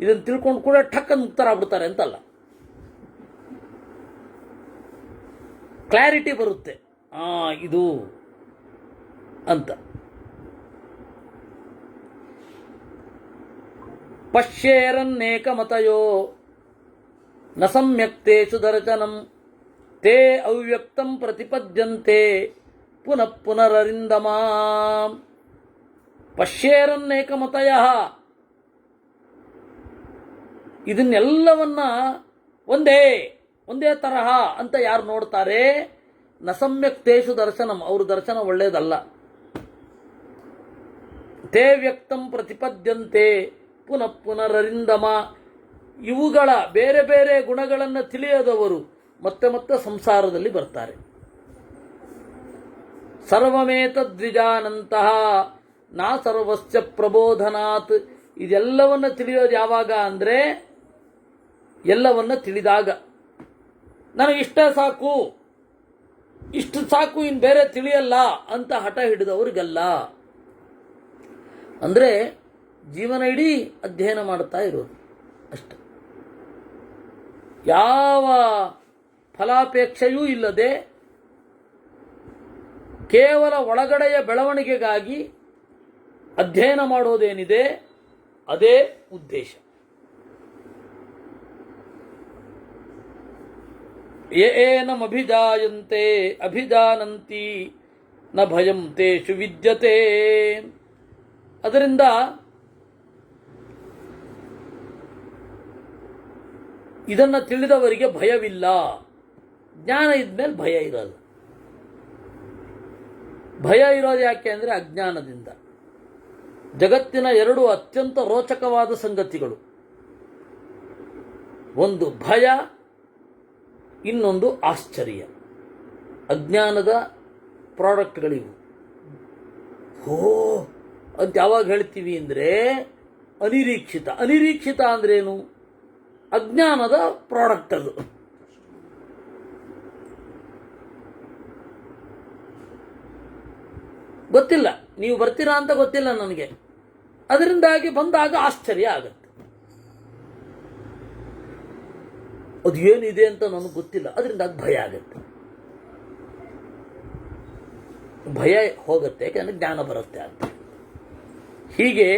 ಇದನ್ನು ತಿಳ್ಕೊಂಡು ಕೂಡ ಠಕ್ಕನ್ ಮುಕ್ತರಾಗ್ಬಿಡ್ತಾರೆ ಅಂತಲ್ಲ. ಕ್ಲಾರಿಟಿ ಬರುತ್ತೆ, ಇದು ಅಂತ. ಪಶ್ಯೇರನ್ನೇಕಮತಯೋ ನ ಸಮ್ಯಕ್ತೇಷು ದರ್ಶನಂ ತೇ ಅವ್ಯಕ್ತಂ ಪ್ರತಿಪದ್ಯಂತೆ ಪುನಃ ಪುನರರಿಂದಮ. ಪಶ್ಯೇರನ್ನೇಕಮತಯ, ಇದನ್ನೆಲ್ಲವನ್ನ ಒಂದೇ ತರಹ ಅಂತ ಯಾರು ನೋಡ್ತಾರೆ? ನ ಸಮ್ಯಕ್ತೇಷು ದರ್ಶನಂ, ಅವ್ರ ದರ್ಶನ ಒಳ್ಳೆಯದಲ್ಲ. ತೇ ವ್ಯಕ್ತಂ ಪ್ರತಿಪದ್ಯಂತೆ ಪುನಃ ಪುನರರಿಂದಮ. ಇವುಗಳ ಬೇರೆ ಬೇರೆ ಗುಣಗಳನ್ನು ತಿಳಿಯದವರು ಮತ್ತೆ ಮತ್ತೆ ಸಂಸಾರದಲ್ಲಿ ಬರ್ತಾರೆ. ಸರ್ವಮೇತದ್ವಿಜಾನಂತಹ ನಾ ಸರ್ವಸ್ಯ ಪ್ರಬೋಧನಾತ್. ಇದೆಲ್ಲವನ್ನ ತಿಳಿಯೋದು ಯಾವಾಗ ಅಂದರೆ ಎಲ್ಲವನ್ನ ತಿಳಿದಾಗ. ನನಗಿಷ್ಟೇ ಸಾಕು, ಇಷ್ಟು ಸಾಕು, ಇನ್ನು ಬೇರೆ ತಿಳಿಯಲ್ಲ ಅಂತ ಹಠ ಹಿಡಿದವ್ರಿಗೆಲ್ಲ. ಅಂದರೆ ಜೀವನ ಇಡೀ ಅಧ್ಯಯನ ಮಾಡ್ತಾ ಇರೋದು ಅಷ್ಟೆ. ಯಾವ ಫಲಾಪೇಕ್ಷೆಯೂ ಇಲ್ಲದೆ ಕೇವಲ ಒಳಗಡೆಯ ಬೆಳವಣಿಗೆಗಾಗಿ ಅಧ್ಯಯನ ಮಾಡೋದೇನಿದೆ ಅದೇ ಉದ್ದೇಶ. ಏನಮಭಿಜಾಯಂತೆ ಅಭಿಜಾನಂತಿ ನ ಭಯಂ ತೇಷು ವಿದ್ಯತೆ. ಅದರಿಂದ ಇದನ್ನು ತಿಳಿದವರಿಗೆ ಭಯವಿಲ್ಲ. ಜ್ಞಾನ ಇದ್ಮೇಲೆ ಭಯ ಇರಲ್ಲ. ಭಯ ಇರೋದು ಯಾಕೆ ಅಂದರೆ ಅಜ್ಞಾನದಿಂದ. ಜಗತ್ತಿನ ಎರಡು ಅತ್ಯಂತ ರೋಚಕವಾದ ಸಂಗತಿಗಳು, ಒಂದು ಭಯ, ಇನ್ನೊಂದು ಆಶ್ಚರ್ಯ. ಅಜ್ಞಾನದ ಪ್ರಾಡಕ್ಟ್ಗಳಿವು. ಅಂತ ಯಾವಾಗ ಹೇಳ್ತೀವಿ ಅಂದರೆ ಅನಿರೀಕ್ಷಿತ. ಅನಿರೀಕ್ಷಿತ ಅಂದ್ರೇನು? ಅಜ್ಞಾನದ ಪ್ರಾಡಕ್ಟ್ ಅದು. ಗೊತ್ತಿಲ್ಲ, ನೀವು ಬರ್ತೀರಾ ಅಂತ ಗೊತ್ತಿಲ್ಲ ನನಗೆ, ಅದರಿಂದಾಗಿ ಬಂದಾಗ ಆಶ್ಚರ್ಯ ಆಗತ್ತೆ. ಅದು ಏನಿದೆ ಅಂತ ನನಗೆ ಗೊತ್ತಿಲ್ಲ, ಅದರಿಂದ ಭಯ ಆಗತ್ತೆ. ಭಯ ಹೋಗುತ್ತೆ, ಯಾಕಂದ್ರೆ ಜ್ಞಾನ ಬರುತ್ತೆ ಅಂತ. ಹೀಗೆ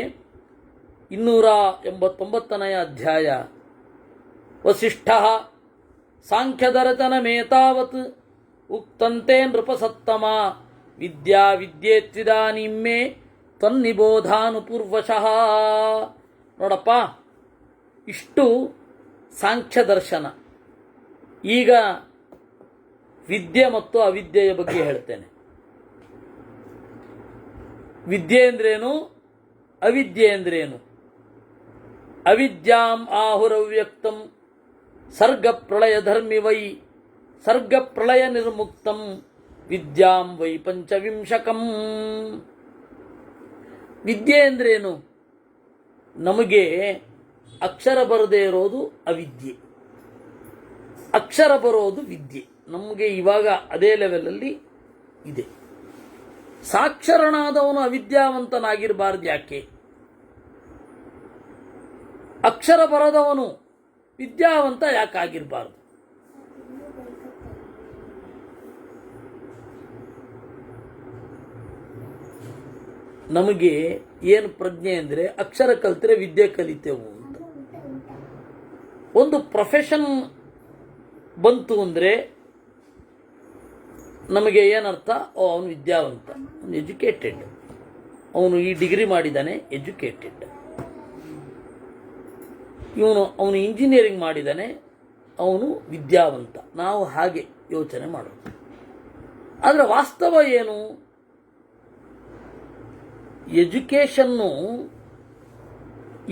289ನೇ ಅಧ್ಯಾಯ. ವಸಿಷ್ಠ ಸಾಂಖ್ಯದರ್ಶನಮೇತಾವತ್ ಉಕ್ತಂತೆ ನೃಪಸತ್ತಮ ವಿದ್ಯಾ ವಿದ್ಯೇತ್ವಿದಾನಿಮ್ಮೆ ತನ್ನಿಬೋಧಾನುಪೂರ್ವಶಃ. ನೋಡಪ್ಪ, ಇಷ್ಟು ಸಾಂಖ್ಯ ದರ್ಶನ. ಈಗ ವಿದ್ಯೆ ಮತ್ತು ಅವಿದ್ಯೆಯ ಬಗ್ಗೆ ಹೇಳ್ತೇನೆ. ವಿದ್ಯೆ ಅಂದ್ರೇನು, ಅವಿದ್ಯೆ ಅಂದ್ರೇನು? ಅವಿದ್ಯಾಂ ಆಹುರವ್ಯಕ್ತಂ ಸರ್ಗ ಪ್ರಳಯ ಧರ್ಮಿ ವೈ ಸರ್ಗ ಪ್ರಳಯ ನಿರ್ಮುಕ್ತಂ ವಿದ್ಯಾಂ ವೈ ಪಂಚವಿಂಶಕಂ. ವಿದ್ಯೆ ಅಂದ್ರೇನು? ನಮಗೆ ಅಕ್ಷರ ಬರದೇ ಇರೋದು ಅವಿದ್ಯೆ, ಅಕ್ಷರ ಬರೋದು ವಿದ್ಯೆ. ನಮಗೆ ಇವಾಗ ಅದೇ ಲೆವೆಲಲ್ಲಿ ಇದೆ. ಸಾಕ್ಷರನಾದವನು ಅವಿದ್ಯಾವಂತನಾಗಿರಬಾರ್ದು. ಯಾಕೆ? ಅಕ್ಷರ ಬರದವನು ವಿದ್ಯಾವಂತ ಯಾಕಾಗಿರಬಾರ್ದು? ನಮಗೆ ಏನು ಪ್ರಜ್ಞೆ ಅಂದರೆ ಅಕ್ಷರ ಕಲಿತರೆ ವಿದ್ಯೆ ಕಲಿತೇವು ಅಂತ. ಒಂದು ಪ್ರೊಫೆಷನ್ ಬಂತು ಅಂದರೆ ನಮಗೆ ಏನರ್ಥ? ಅವನು ವಿದ್ಯಾವಂತ, ಅವನು ಎಜುಕೇಟೆಡ್, ಅವನು ಈ ಡಿಗ್ರಿ ಮಾಡಿದ್ದಾನೆ, ಎಜುಕೇಟೆಡ್. ಅವನು ಇಂಜಿನಿಯರಿಂಗ್ ಮಾಡಿದ್ದಾನೆ, ಅವನು ವಿದ್ಯಾವಂತ. ನಾವು ಹಾಗೆ ಯೋಚನೆ ಮಾಡೋದು. ಆದರೆ ವಾಸ್ತವ ಏನು? ಎಜುಕೇಷನ್ನು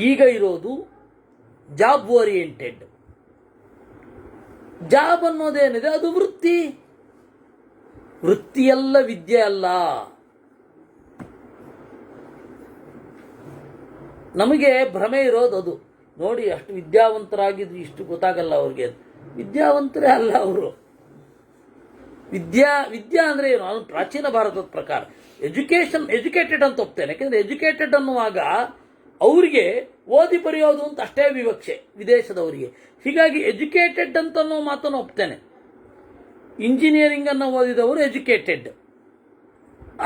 ಈಗ ಇರೋದು ಜಾಬ್ ಓರಿಯೆಂಟೆಡ್. ಜಾಬ್ ಅನ್ನೋದೇನಿದೆ ಅದು ವೃತ್ತಿ. ವೃತ್ತಿಯಲ್ಲ, ವಿದ್ಯೆ ಅಲ್ಲ. ನಮಗೆ ಭ್ರಮೆ ಇರೋದು ಅದು. ನೋಡಿ, ಅಷ್ಟು ವಿದ್ಯಾವಂತರಾಗಿದ್ದು ಇಷ್ಟು ಗೊತ್ತಾಗಲ್ಲ ಅವ್ರಿಗೆ. ವಿದ್ಯಾವಂತರೇ ಅಲ್ಲ ಅವರು. ವಿದ್ಯಾ ಅಂದರೆ ಏನು? ನಾನು ಪ್ರಾಚೀನ ಭಾರತದ ಪ್ರಕಾರ ಎಜುಕೇಟೆಡ್ ಅಂತ ಒಪ್ತೇನೆ. ಯಾಕೆಂದರೆ ಎಜುಕೇಟೆಡ್ ಅನ್ನುವಾಗ ಅವರಿಗೆ ಓದಿ ಬರೆಯೋದು ಅಂತ ಅಷ್ಟೇ ವಿವಕ್ಷೆ ವಿದೇಶದವರಿಗೆ. ಹೀಗಾಗಿ ಎಜುಕೇಟೆಡ್ ಅಂತ ಅನ್ನೋ ಮಾತನ್ನು ಒಪ್ತೇನೆ. ಇಂಜಿನಿಯರಿಂಗ್ ಅನ್ನು ಓದಿದವರು ಎಜುಕೇಟೆಡ್,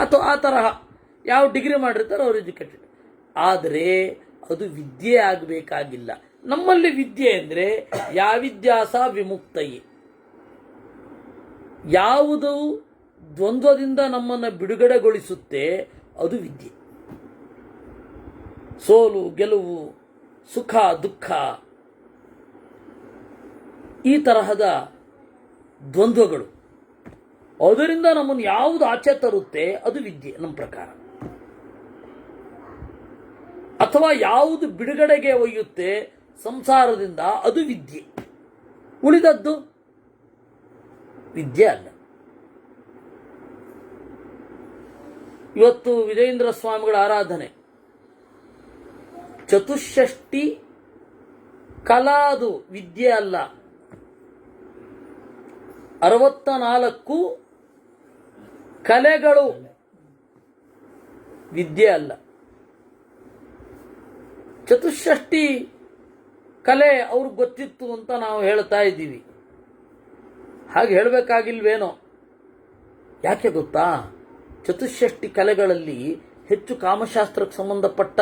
ಅಥವಾ ಆ ತರಹ ಯಾವ ಡಿಗ್ರಿ ಮಾಡಿರ್ತಾರೆ ಅವರು ಎಜುಕೇಟೆಡ್. ಆದರೆ ಅದು ವಿದ್ಯೆ ಆಗಬೇಕಾಗಿಲ್ಲ. ನಮ್ಮಲ್ಲಿ ವಿದ್ಯೆ ಅಂದರೆ ಯಾವಿದ್ಯಾಸ ವಿಮುಕ್ತಯೇ, ಯಾವುದು ದ್ವಂದ್ವದಿಂದ ನಮ್ಮನ್ನು ಬಿಡುಗಡೆಗೊಳಿಸುತ್ತೆ ಅದು ವಿದ್ಯೆ. ಸೋಲು ಗೆಲುವು, ಸುಖ ದುಃಖ, ಈ ತರಹದ ದ್ವಂದ್ವಗಳು, ಅದರಿಂದ ನಮ್ಮನ್ನು ಯಾವುದು ಆಚೆ ತರುತ್ತೆ ಅದು ವಿದ್ಯೆ ನಮ್ಮ ಪ್ರಕಾರ. ಅಥವಾ ಯಾವುದು ಬಿಡುಗಡೆಗೆ ಒಯ್ಯುತ್ತೆ ಸಂಸಾರದಿಂದ ಅದು ವಿದ್ಯೆ. ಉಳಿದದ್ದು ವಿದ್ಯೆ ಅಲ್ಲ. ಇವತ್ತು ವಿಜಯೇಂದ್ರ ಸ್ವಾಮಿಗಳ ಆರಾಧನೆ, ಚತುಷ್ಷಷ್ಠಿ ಕಲಾದು ವಿದ್ಯೆ ಅಲ್ಲ. 64 ಕಲೆಗಳು ವಿದ್ಯೆ ಅಲ್ಲ. ಚತುಷ್ಷಷ್ಠಿ ಕಲೆ ಅವ್ರಿಗೆ ಗೊತ್ತಿತ್ತು ಅಂತ ನಾವು ಹೇಳ್ತಾ ಇದ್ದೀವಿ. ಹಾಗೆ ಹೇಳಬೇಕಾಗಿಲ್ವೇನೋ. ಯಾಕೆ ಗೊತ್ತಾ, ಚತುಷ್ಷಷ್ಟಿ ಕಲೆಗಳಲ್ಲಿ ಹೆಚ್ಚು ಕಾಮಶಾಸ್ತ್ರಕ್ಕೆ ಸಂಬಂಧಪಟ್ಟ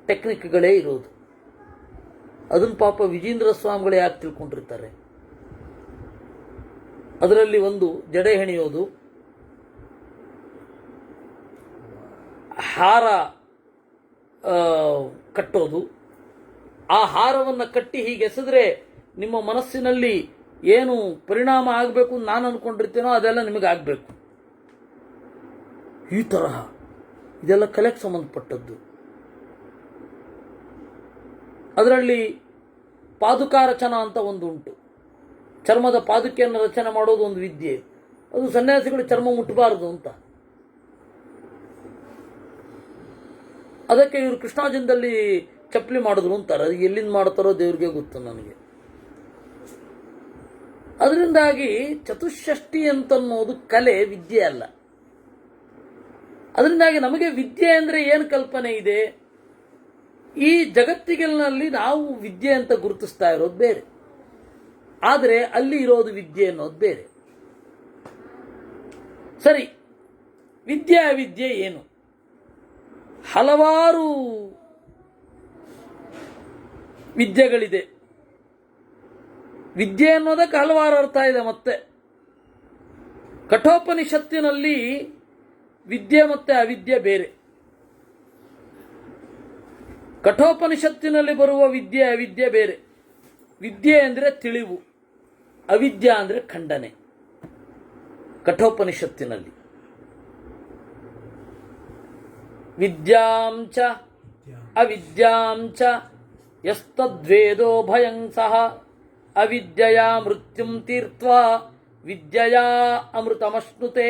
ಟೆಕ್ನಿಕ್ಗಳೇ ಇರೋದು. ಅದನ್ನು ಪಾಪ ವಿಜೇಂದ್ರ ಸ್ವಾಮಿಗಳೇ ಯಾಕೆ ತಿಳ್ಕೊಂಡಿರ್ತಾರೆ. ಅದರಲ್ಲಿ ಒಂದು ಜಡೆ ಹೆಣೆಯೋದು, ಹಾರ ಕಟ್ಟೋದು. ಆ ಹಾರವನ್ನು ಕಟ್ಟಿ ಹೀಗೆ ಎಸೆದ್ರೆ ನಿಮ್ಮ ಮನಸ್ಸಿನಲ್ಲಿ ಏನು ಪರಿಣಾಮ ಆಗಬೇಕು ನಾನು ಅಂದ್ಕೊಂಡಿರ್ತೇನೋ ಅದೆಲ್ಲ ನಿಮಗೆ ಆಗಬೇಕು. ಈ ತರಹ ಇದೆಲ್ಲ ಕಲೆಗೆ ಸಂಬಂಧಪಟ್ಟದ್ದು. ಅದರಲ್ಲಿ ಪಾದುಕಾ ರಚನಾ ಅಂತ ಒಂದು ಉಂಟು. ಚರ್ಮದ ಪಾದುಕೆಯನ್ನು ರಚನೆ ಮಾಡೋದು ಒಂದು ವಿದ್ಯೆ. ಅದು ಸನ್ಯಾಸಿಗಳು ಚರ್ಮ ಮುಟ್ಟಬಾರದು ಅಂತ. ಅದಕ್ಕೆ ಇವರು ಕೃಷ್ಣಾಜಿಂದಲ್ಲಿ ಚಪ್ಪಲಿ ಮಾಡಿದ್ರು ಅಂತಾರೆ. ಅದು ಎಲ್ಲಿಂದ ಮಾಡ್ತಾರೋ ದೇವ್ರಿಗೆ ಗೊತ್ತು ನನಗೆ. ಅದರಿಂದಾಗಿ ಚತುಷ್ಷಷ್ಟಿ ಅಂತನ್ನೋದು ಕಲೆ, ವಿದ್ಯೆ ಅಲ್ಲ. ಅದರಿಂದಾಗಿ ನಮಗೆ ವಿದ್ಯೆ ಅಂದರೆ ಏನು ಕಲ್ಪನೆ ಇದೆ? ಈ ಜಗತ್ತಿನಲ್ಲಿ ನಾವು ವಿದ್ಯೆ ಅಂತ ಗುರುತಿಸ್ತಾ ಇರೋದು ಬೇರೆ, ಆದರೆ ಅಲ್ಲಿ ಇರೋದು ವಿದ್ಯೆ ಅನ್ನೋದು ಬೇರೆ. ಸರಿ, ವಿದ್ಯೆ ಅವಿದ್ಯೆ ಏನು? ಹಲವಾರು ವಿದ್ಯೆಗಳಿದೆ. ವಿದ್ಯೆ ಅನ್ನೋದಕ್ಕೆ ಹಲವಾರು ಅರ್ಥ ಇದೆ. ಮತ್ತೆ ಕಠೋಪನಿಷತ್ತಿನಲ್ಲಿ ವಿದ್ಯೆ ಮತ್ತೆ ಅವಿದ್ಯೆ ಬೇರೆ. ಕಠೋಪನಿಷತ್ತಿನಲ್ಲಿ ಬರುವ ವಿದ್ಯೆ ಅವಿದ್ಯೆ ಬೇರೆ. ವಿದ್ಯೆ ಅಂದರೆ ತಿಳಿವು, ಅವಿದ್ಯಾ ಅಂದರೆ ಖಂಡನೆ. ಕಠೋಪನಿಷತ್ತಿನಲ್ಲಿ ವಿದ್ಯಾಂಚ ಅವಿದ್ಯಾಂಚ ಯಸ್ತದ್ವೇದೋ ಭಯಂ ಸಹ ಅವಿದ್ಯಯಾ ಮೃತ್ಯುಂ ತೀರ್ತ್ವಾ ವಿದ್ಯಯಾ ಅಮೃತಮಶ್ನುತೆ.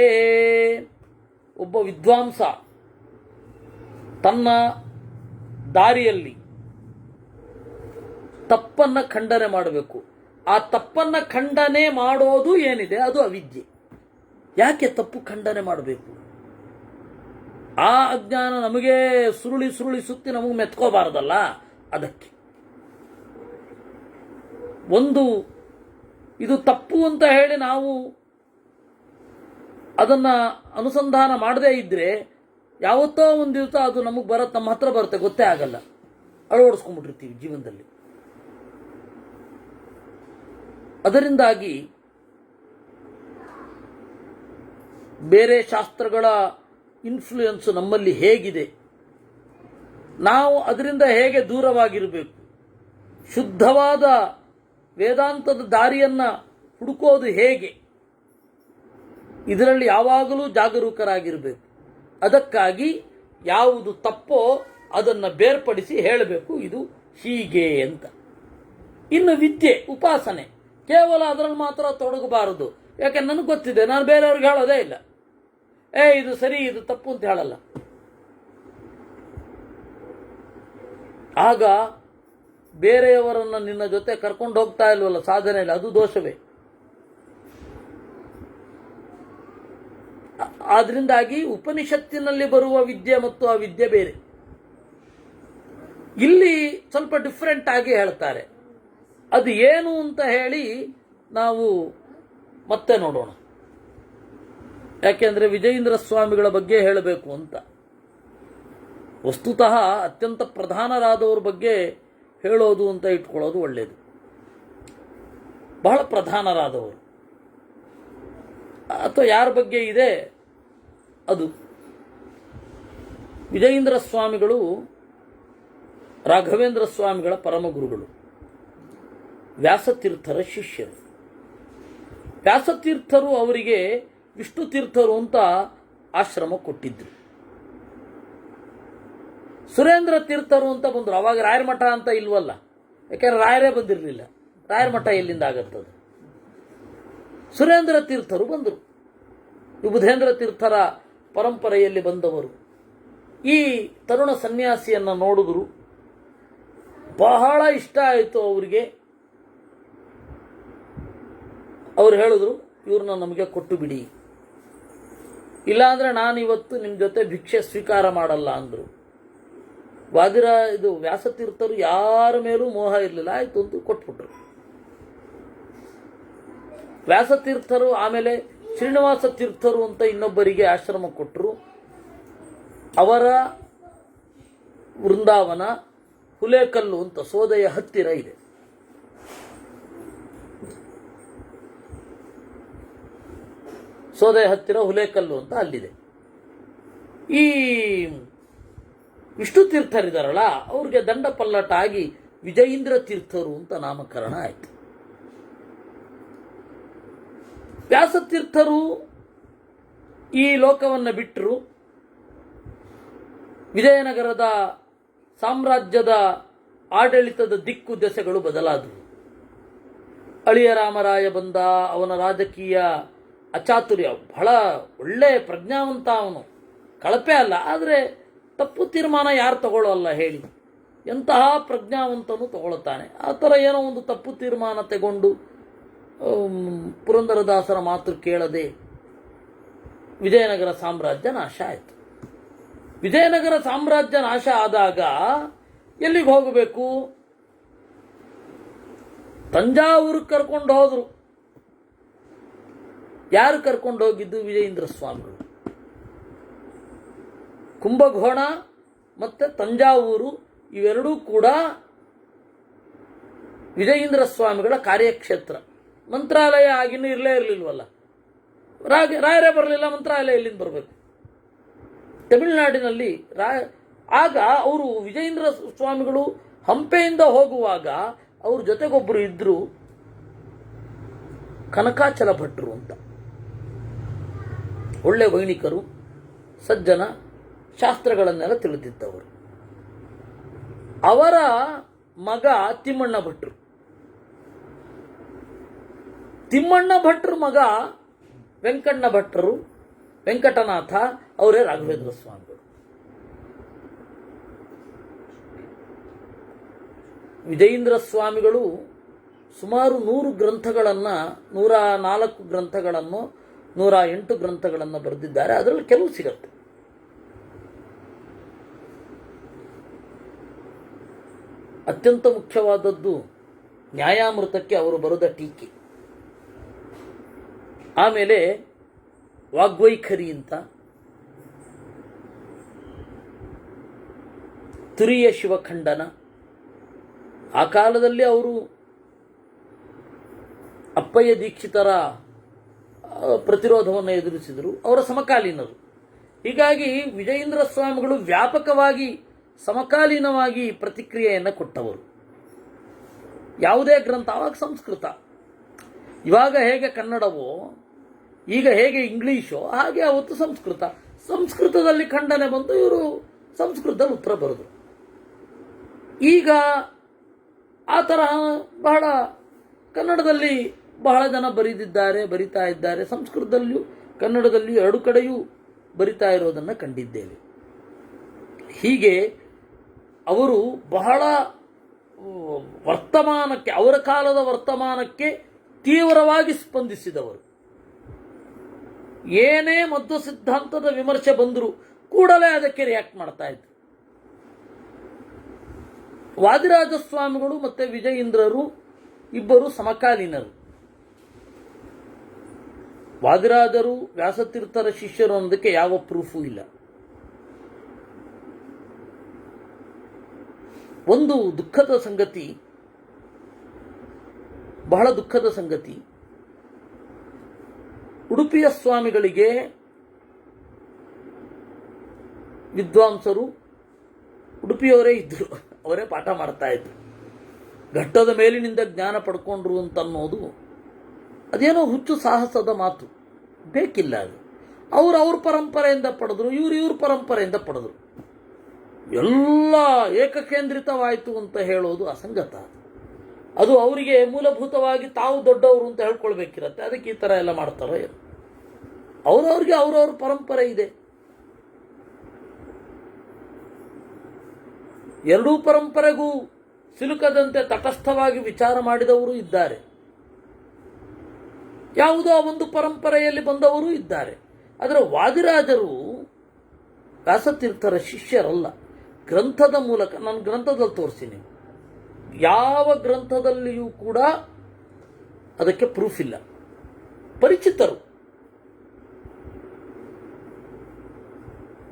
ಒಬ್ಬ ವಿದ್ವಾಂಸ ತನ್ನ ದಾರಿಯಲ್ಲಿ ತಪ್ಪನ್ನ ಖಂಡನೆ ಮಾಡಬೇಕು. ಆ ತಪ್ಪನ್ನ ಖಂಡನೆ ಮಾಡೋದು ಏನಿದೆ ಅದು ಅವಿದ್ಯೆ. ಯಾಕೆ ತಪ್ಪು ಖಂಡನೆ ಮಾಡಬೇಕು? ಆ ಅಜ್ಞಾನ ನಮಗೆ ಸುರುಳಿ ಸುರುಳಿ ಸುತ್ತಿ ನಮಗೆ ಮೆತ್ಕೋಬಾರದಲ್ಲ. ಅದಕ್ಕೆ ಒಂದು ಇದು ತಪ್ಪು ಅಂತ ಹೇಳಿ ನಾವು ಅದನ್ನ ಅನುಸಂಧಾನ ಮಾಡದೇ ಇದ್ರೆ ಯಾವತ್ತೋ ಒಂದು ದಿವಸ ಅದು ನಮಗೆ ಬರುತ್ತೆ, ನಮ್ಮ ಹತ್ರ ಬರುತ್ತೆ, ಗೊತ್ತೇ ಆಗಲ್ಲ. ಅಳವಡಿಸ್ಕೊಂಡ್ಬಿಟ್ಟಿರ್ತೀವಿ ಜೀವನದಲ್ಲಿ. ಅದರಿಂದಾಗಿ ಬೇರೆ ಶಾಸ್ತ್ರಗಳ ಇನ್ಫ್ಲೂಯೆನ್ಸ್ ನಮ್ಮಲ್ಲಿ ಹೇಗಿದೆ, ನಾವು ಅದರಿಂದ ಹೇಗೆ ದೂರವಾಗಿರಬೇಕು, ಶುದ್ಧವಾದ ವೇದಾಂತದ ದಾರಿಯನ್ನ ಹುಡುಕೋದು ಹೇಗೆ, ಇದರಲ್ಲಿ ಯಾವಾಗಲೂ ಜಾಗರೂಕರಾಗಿರಬೇಕು. ಅದಕ್ಕಾಗಿ ಯಾವುದು ತಪ್ಪೋ ಅದನ್ನು ಬೇರ್ಪಡಿಸಿ ಹೇಳಬೇಕು, ಇದು ಹೀಗೆ ಅಂತ. ಇನ್ನು ವಿದ್ಯೆ, ಉಪಾಸನೆ, ಕೇವಲ ಅದರಲ್ಲಿ ಮಾತ್ರ ತೊಡಗಬಾರದು. ಯಾಕೆ ನನಗೆ ಗೊತ್ತಿದೆ, ನಾನು ಬೇರೆಯವ್ರಿಗೆ ಹೇಳೋದೇ ಇಲ್ಲ. ಇದು ಸರಿ ಇದು ತಪ್ಪು ಅಂತ ಹೇಳಲ್ಲ. ಆಗ ಬೇರೆಯವರನ್ನು ನಿನ್ನ ಜೊತೆ ಕರ್ಕೊಂಡು ಹೋಗ್ತಾ ಇಲ್ವಲ್ಲ ಸಾಧನೆಯಲ್ಲಿ, ಅದು ದೋಷವೇ. ಆದ್ರಿಂದಾಗಿ ಉಪನಿಷತ್ತಿನಲ್ಲಿ ಬರುವ ವಿದ್ಯೆ ಮತ್ತು ಆ ವಿದ್ಯೆ ಬೇರೆ. ಇಲ್ಲಿ ಸ್ವಲ್ಪ ಡಿಫ್ರೆಂಟ್ ಆಗಿ ಹೇಳ್ತಾರೆ. ಅದು ಏನು ಅಂತ ಹೇಳಿ ನಾವು ಮತ್ತೆ ನೋಡೋಣ. ಯಾಕೆಂದ್ರೆ ವಿಜಯೇಂದ್ರ ಸ್ವಾಮಿಗಳ ಬಗ್ಗೆ ಹೇಳಬೇಕು ಅಂತ. ವಸ್ತುತಃ ಅತ್ಯಂತ ಪ್ರಧಾನರಾದವ್ರ ಬಗ್ಗೆ ಹೇಳೋದು ಅಂತ ಇಟ್ಕೊಳ್ಳೋದು ಒಳ್ಳೆಯದು. ಬಹಳ ಪ್ರಧಾನರಾದವರು ಅಥವಾ ಯಾರ ಬಗ್ಗೆ ಇದೆ ಅದು. ವಿಜಯೇಂದ್ರ ಸ್ವಾಮಿಗಳು ರಾಘವೇಂದ್ರ ಸ್ವಾಮಿಗಳ ಪರಮಗುರುಗಳು, ವ್ಯಾಸತೀರ್ಥರ ಶಿಷ್ಯರು. ವ್ಯಾಸತೀರ್ಥರು ಅವರಿಗೆ ವಿಷ್ಣು ತೀರ್ಥರು ಅಂತ ಆಶ್ರಮ ಕೊಟ್ಟಿದ್ರು. ಸುರೇಂದ್ರ ತೀರ್ಥರು ಅಂತ ಬಂದರು. ಅವಾಗ ರಾಯರ ಮಠ ಅಂತ ಇಲ್ವಲ್ಲ, ಯಾಕೆಂದ್ರೆ ರಾಯರೇ ಬಂದಿರಲಿಲ್ಲ. ರಾಯರ ಮಠ ಎಲ್ಲಿಂದ ಆಗತ್ತದು? ಸುರೇಂದ್ರ ತೀರ್ಥರು ಬಂದರು. ವಿಬುಧೇಂದ್ರ ತೀರ್ಥರ ಪರಂಪರೆಯಲ್ಲಿ ಬಂದವರು. ಈ ತರುಣ ಸನ್ಯಾಸಿಯನ್ನ ನೋಡಿದ್ರು, ಬಹಳ ಇಷ್ಟ ಆಯಿತು ಅವರಿಗೆ. ಅವ್ರು ಹೇಳಿದ್ರು, ಇವ್ರನ್ನ ನಮಗೆ ಕೊಟ್ಟು ಬಿಡಿ, ಇಲ್ಲಾಂದ್ರೆ ನಾನು ಇವತ್ತು ನಿಮ್ಮ ಜೊತೆ ಭಿಕ್ಷೆ ಸ್ವೀಕಾರ ಮಾಡಲ್ಲ ಅಂದರು. ಇದು ವ್ಯಾಸತೀರ್ಥರು ಯಾರ ಮೇಲೂ ಮೋಹ ಇರಲಿಲ್ಲ, ಆಯ್ತು ಅಂತ ಕೊಟ್ಬಿಟ್ರು. ವ್ಯಾಸತೀರ್ಥರು ಆಮೇಲೆ ಶ್ರೀನಿವಾಸ ತೀರ್ಥರು ಅಂತ ಇನ್ನೊಬ್ಬರಿಗೆ ಆಶ್ರಮ ಕೊಟ್ಟರು. ಅವರ ವೃಂದಾವನ ಹುಲೇಕಲ್ಲು ಅಂತ ಸೋದೆಯ ಹತ್ತಿರ ಇದೆ. ಸೋದೆಯ ಹತ್ತಿರ ಹುಲೇಕಲ್ಲು ಅಂತ ಅಲ್ಲಿದೆ. ಈ ವಿಷ್ಣು ತೀರ್ಥರಿದಾರಲ್ಲ, ಅವ್ರಿಗೆ ದಂಡ ಪಲ್ಲಟ ಆಗಿ ವಿಜಯೀಂದ್ರ ತೀರ್ಥರು ಅಂತ ನಾಮಕರಣ ಆಯಿತು. ವ್ಯಾಸತೀರ್ಥರು ಈ ಲೋಕವನ್ನು ಬಿಟ್ಟರು. ವಿಜಯನಗರದ ಸಾಮ್ರಾಜ್ಯದ ಆಡಳಿತದ ದಿಕ್ಕು ದೆಸೆಗಳು ಬದಲಾದವು. ಅಳಿಯ ರಾಮರಾಯ ಬಂದ. ಅವನ ರಾಜಕೀಯ ಅಚಾತುರ್ಯ, ಬಹಳ ಒಳ್ಳೆ ಪ್ರಜ್ಞಾವಂತ ಅವನು, ಕಳಪೆ ಅಲ್ಲ, ಆದರೆ ತಪ್ಪು ತೀರ್ಮಾನ ಯಾರು ತಗೊಳ್ಳೋಲ್ಲ ಹೇಳಿ, ಎಂತಹ ಪ್ರಜ್ಞಾವಂತನು ತಗೊಳ್ತಾನೆ. ಆ ಥರ ಏನೋ ಒಂದು ತಪ್ಪು ತೀರ್ಮಾನ ತಗೊಂಡು ಪುರಂದರದಾಸರ ಮಾತು ಕೇಳದೆ ವಿಜಯನಗರ ಸಾಮ್ರಾಜ್ಯ ನಾಶ ಆಯಿತು. ವಿಜಯನಗರ ಸಾಮ್ರಾಜ್ಯ ನಾಶ ಆದಾಗ ಎಲ್ಲಿಗೆ ಹೋಗಬೇಕು? ತಂಜಾವೂರಿಗೆ ಕರ್ಕೊಂಡು ಹೋದ್ರು. ಯಾರು ಕರ್ಕೊಂಡು ಹೋಗಿದ್ದು? ವಿಜಯೇಂದ್ರ ಸ್ವಾಮಿಗಳು. ಕುಂಭಕೋಣ ಮತ್ತು ತಂಜಾವೂರು ಇವೆರಡೂ ಕೂಡ ವಿಜಯೇಂದ್ರ ಸ್ವಾಮಿಗಳ ಕಾರ್ಯಕ್ಷೇತ್ರ. ಮಂತ್ರಾಲಯ ಆಗಿನ್ನೂ ಇರಲಿಲ್ವಲ್ಲ, ರಾಯರೇ ಬರಲಿಲ್ಲ, ಮಂತ್ರಾಲಯ ಎಲ್ಲಿಂದ ಬರಬೇಕು? ತಮಿಳುನಾಡಿನಲ್ಲಿ ಆಗ ಅವರು ವಿಜಯೇಂದ್ರ ಸ್ವಾಮಿಗಳು ಹಂಪೆಯಿಂದ ಹೋಗುವಾಗ ಅವ್ರ ಜೊತೆಗೊಬ್ಬರು ಇದ್ರು, ಕನಕಾಚಲ ಭಟ್ರು ಅಂತ, ಒಳ್ಳೆ ವೈಣಿಕರು, ಸಜ್ಜನ, ಶಾಸ್ತ್ರಗಳನ್ನೆಲ್ಲ ತಿಳಿದಿದ್ದವರು. ಅವರ ಮಗ ತಿಮ್ಮಣ್ಣ ಭಟ್ರು. ತಿಮ್ಮಣ್ಣ ಭಟ್ರು ಮಗ ವೆಂಕಣ್ಣ ಭಟ್ರು, ವೆಂಕಟನಾಥ, ಅವರೇ ರಾಘವೇಂದ್ರ ಸ್ವಾಮಿಗಳು. ವಿಜಯೇಂದ್ರ ಸ್ವಾಮಿಗಳು ಸುಮಾರು 100 ಗ್ರಂಥಗಳನ್ನು, 104 ಗ್ರಂಥಗಳನ್ನು, 108 ಗ್ರಂಥಗಳನ್ನು ಬರೆದಿದ್ದಾರೆ. ಅದರಲ್ಲಿ ಕೆಲವು ಸಿಗತ್ತೆ. ಅತ್ಯಂತ ಮುಖ್ಯವಾದದ್ದು ನ್ಯಾಯಾಮೃತಕ್ಕೆ ಅವರು ಬರೆದ ಟೀಕೆ. ಆಮೇಲೆ ವಾಗ್ವೈಖರಿ ಅಂತ, ತುರಿಯ ಶಿವಖಂಡನ. ಆ ಕಾಲದಲ್ಲಿ ಅವರು ಅಪ್ಪಯ್ಯ ದೀಕ್ಷಿತರ ಪ್ರತಿರೋಧವನ್ನು ಎದುರಿಸಿದರು. ಅವರ ಸಮಕಾಲೀನರು. ಹೀಗಾಗಿ ವಿಜಯೇಂದ್ರ ಸ್ವಾಮಿಗಳು ವ್ಯಾಪಕವಾಗಿ ಸಮಕಾಲೀನವಾಗಿ ಪ್ರತಿಕ್ರಿಯೆಯನ್ನು ಕೊಟ್ಟವರು. ಯಾವುದೇ ಗ್ರಂಥ, ಆವಾಗ ಸಂಸ್ಕೃತ, ಇವಾಗ ಹೇಗೆ ಕನ್ನಡವೋ, ಈಗ ಹೇಗೆ ಇಂಗ್ಲೀಷೋ, ಹಾಗೆ ಅವತ್ತು ಸಂಸ್ಕೃತ. ಸಂಸ್ಕೃತದಲ್ಲಿ ಖಂಡನೆ ಬಂತು, ಇವರು ಸಂಸ್ಕೃತದಲ್ಲಿ ಉತ್ತರ ಬರೆದರು. ಈಗ ಆ ತರಹ ಬಹಳ ಕನ್ನಡದಲ್ಲಿ ಬಹಳ ಜನ ಬರಿತಾ ಇದ್ದಾರೆ. ಸಂಸ್ಕೃತದಲ್ಲಿಯೂ ಕನ್ನಡದಲ್ಲಿಯೂ ಎರಡು ಕಡೆಯೂ ಬರಿತಾ ಇರೋದನ್ನು ಕಂಡಿದ್ದೇವೆ. ಹೀಗೆ ಅವರು ಬಹಳ ವರ್ತಮಾನಕ್ಕೆ, ಅವರ ಕಾಲದ ವರ್ತಮಾನಕ್ಕೆ ತೀವ್ರವಾಗಿ ಸ್ಪಂದಿಸಿದವರು. ಏನೇ ಮಧ್ವ ಸಿದ್ಧಾಂತದ ವಿಮರ್ಶೆ ಬಂದರೂ ಕೂಡಲೇ ಅದಕ್ಕೆ ರಿಯಾಕ್ಟ್ ಮಾಡ್ತಾ ಇದ್ರು. ವಾದಿರಾಜ ಸ್ವಾಮಿಗಳು ಮತ್ತು ವಿಜಯೇಂದ್ರರು ಇಬ್ಬರು ಸಮಕಾಲೀನರು. ವಾದಿರಾಜರು ವ್ಯಾಸತೀರ್ಥರ ಶಿಷ್ಯರು ಅನ್ನೋದಕ್ಕೆ ಯಾವ ಪ್ರೂಫೂ ಇಲ್ಲ. ಒಂದು ದುಃಖದ ಸಂಗತಿ, ಬಹಳ ದುಃಖದ ಸಂಗತಿ, ಉಡುಪಿಯ ಸ್ವಾಮಿಗಳಿಗೆ ವಿದ್ವಾಂಸರು ಉಡುಪಿಯವರೇ ಇದ್ದರು, ಅವರೇ ಪಾಠ ಮಾಡ್ತಾ ಇದ್ರು. ಘಟ್ಟದ ಮೇಲಿನಿಂದ ಜ್ಞಾನ ಪಡ್ಕೊಂಡ್ರು ಅಂತ ಅನ್ನೋದು ಅದೇನೋ ಹುಚ್ಚು ಸಾಹಸದ ಮಾತು, ಬೇಕಿಲ್ಲ. ಅದು ಅವ್ರ ಪರಂಪರೆಯಿಂದ ಪಡೆದ್ರು, ಇವ್ರ ಪರಂಪರೆಯಿಂದ ಪಡೆದ್ರು. ಎಲ್ಲ ಏಕಕೇಂದ್ರಿತವಾಯಿತು ಅಂತ ಹೇಳೋದು ಅಸಂಗತ. ಅದು ಅವರಿಗೆ ಮೂಲಭೂತವಾಗಿ ತಾವು ದೊಡ್ಡವರು ಅಂತ ಹೇಳ್ಕೊಳ್ಬೇಕಿರತ್ತೆ. ಅದಕ್ಕೆ ಈ ಥರ ಎಲ್ಲ ಮಾಡ್ತಾರೋ ಏನು? ಅವ್ರವ್ರಿಗೆ ಅವ್ರವ್ರ ಪರಂಪರೆ ಇದೆ. ಎರಡೂ ಪರಂಪರೆಗೂ ಸಿಲುಕದಂತೆ ತಟಸ್ಥವಾಗಿ ವಿಚಾರ ಮಾಡಿದವರು ಇದ್ದಾರೆ. ಯಾವುದೋ ಒಂದು ಪರಂಪರೆಯಲ್ಲಿ ಬಂದವರು ಇದ್ದಾರೆ. ಆದರೆ ವಾದಿರಾಜರು ವ್ಯಾಸತೀರ್ಥರ ಶಿಷ್ಯರಲ್ಲ. ಗ್ರಂಥದ ಮೂಲಕ, ನಾನು ಗ್ರಂಥದಲ್ಲಿ ತೋರಿಸ್ತೀನಿ, ಯಾವ ಗ್ರಂಥದಲ್ಲಿಯೂ ಕೂಡ ಅದಕ್ಕೆ ಪ್ರೂಫ್ ಇಲ್ಲ. ಪರಿಚಿತರು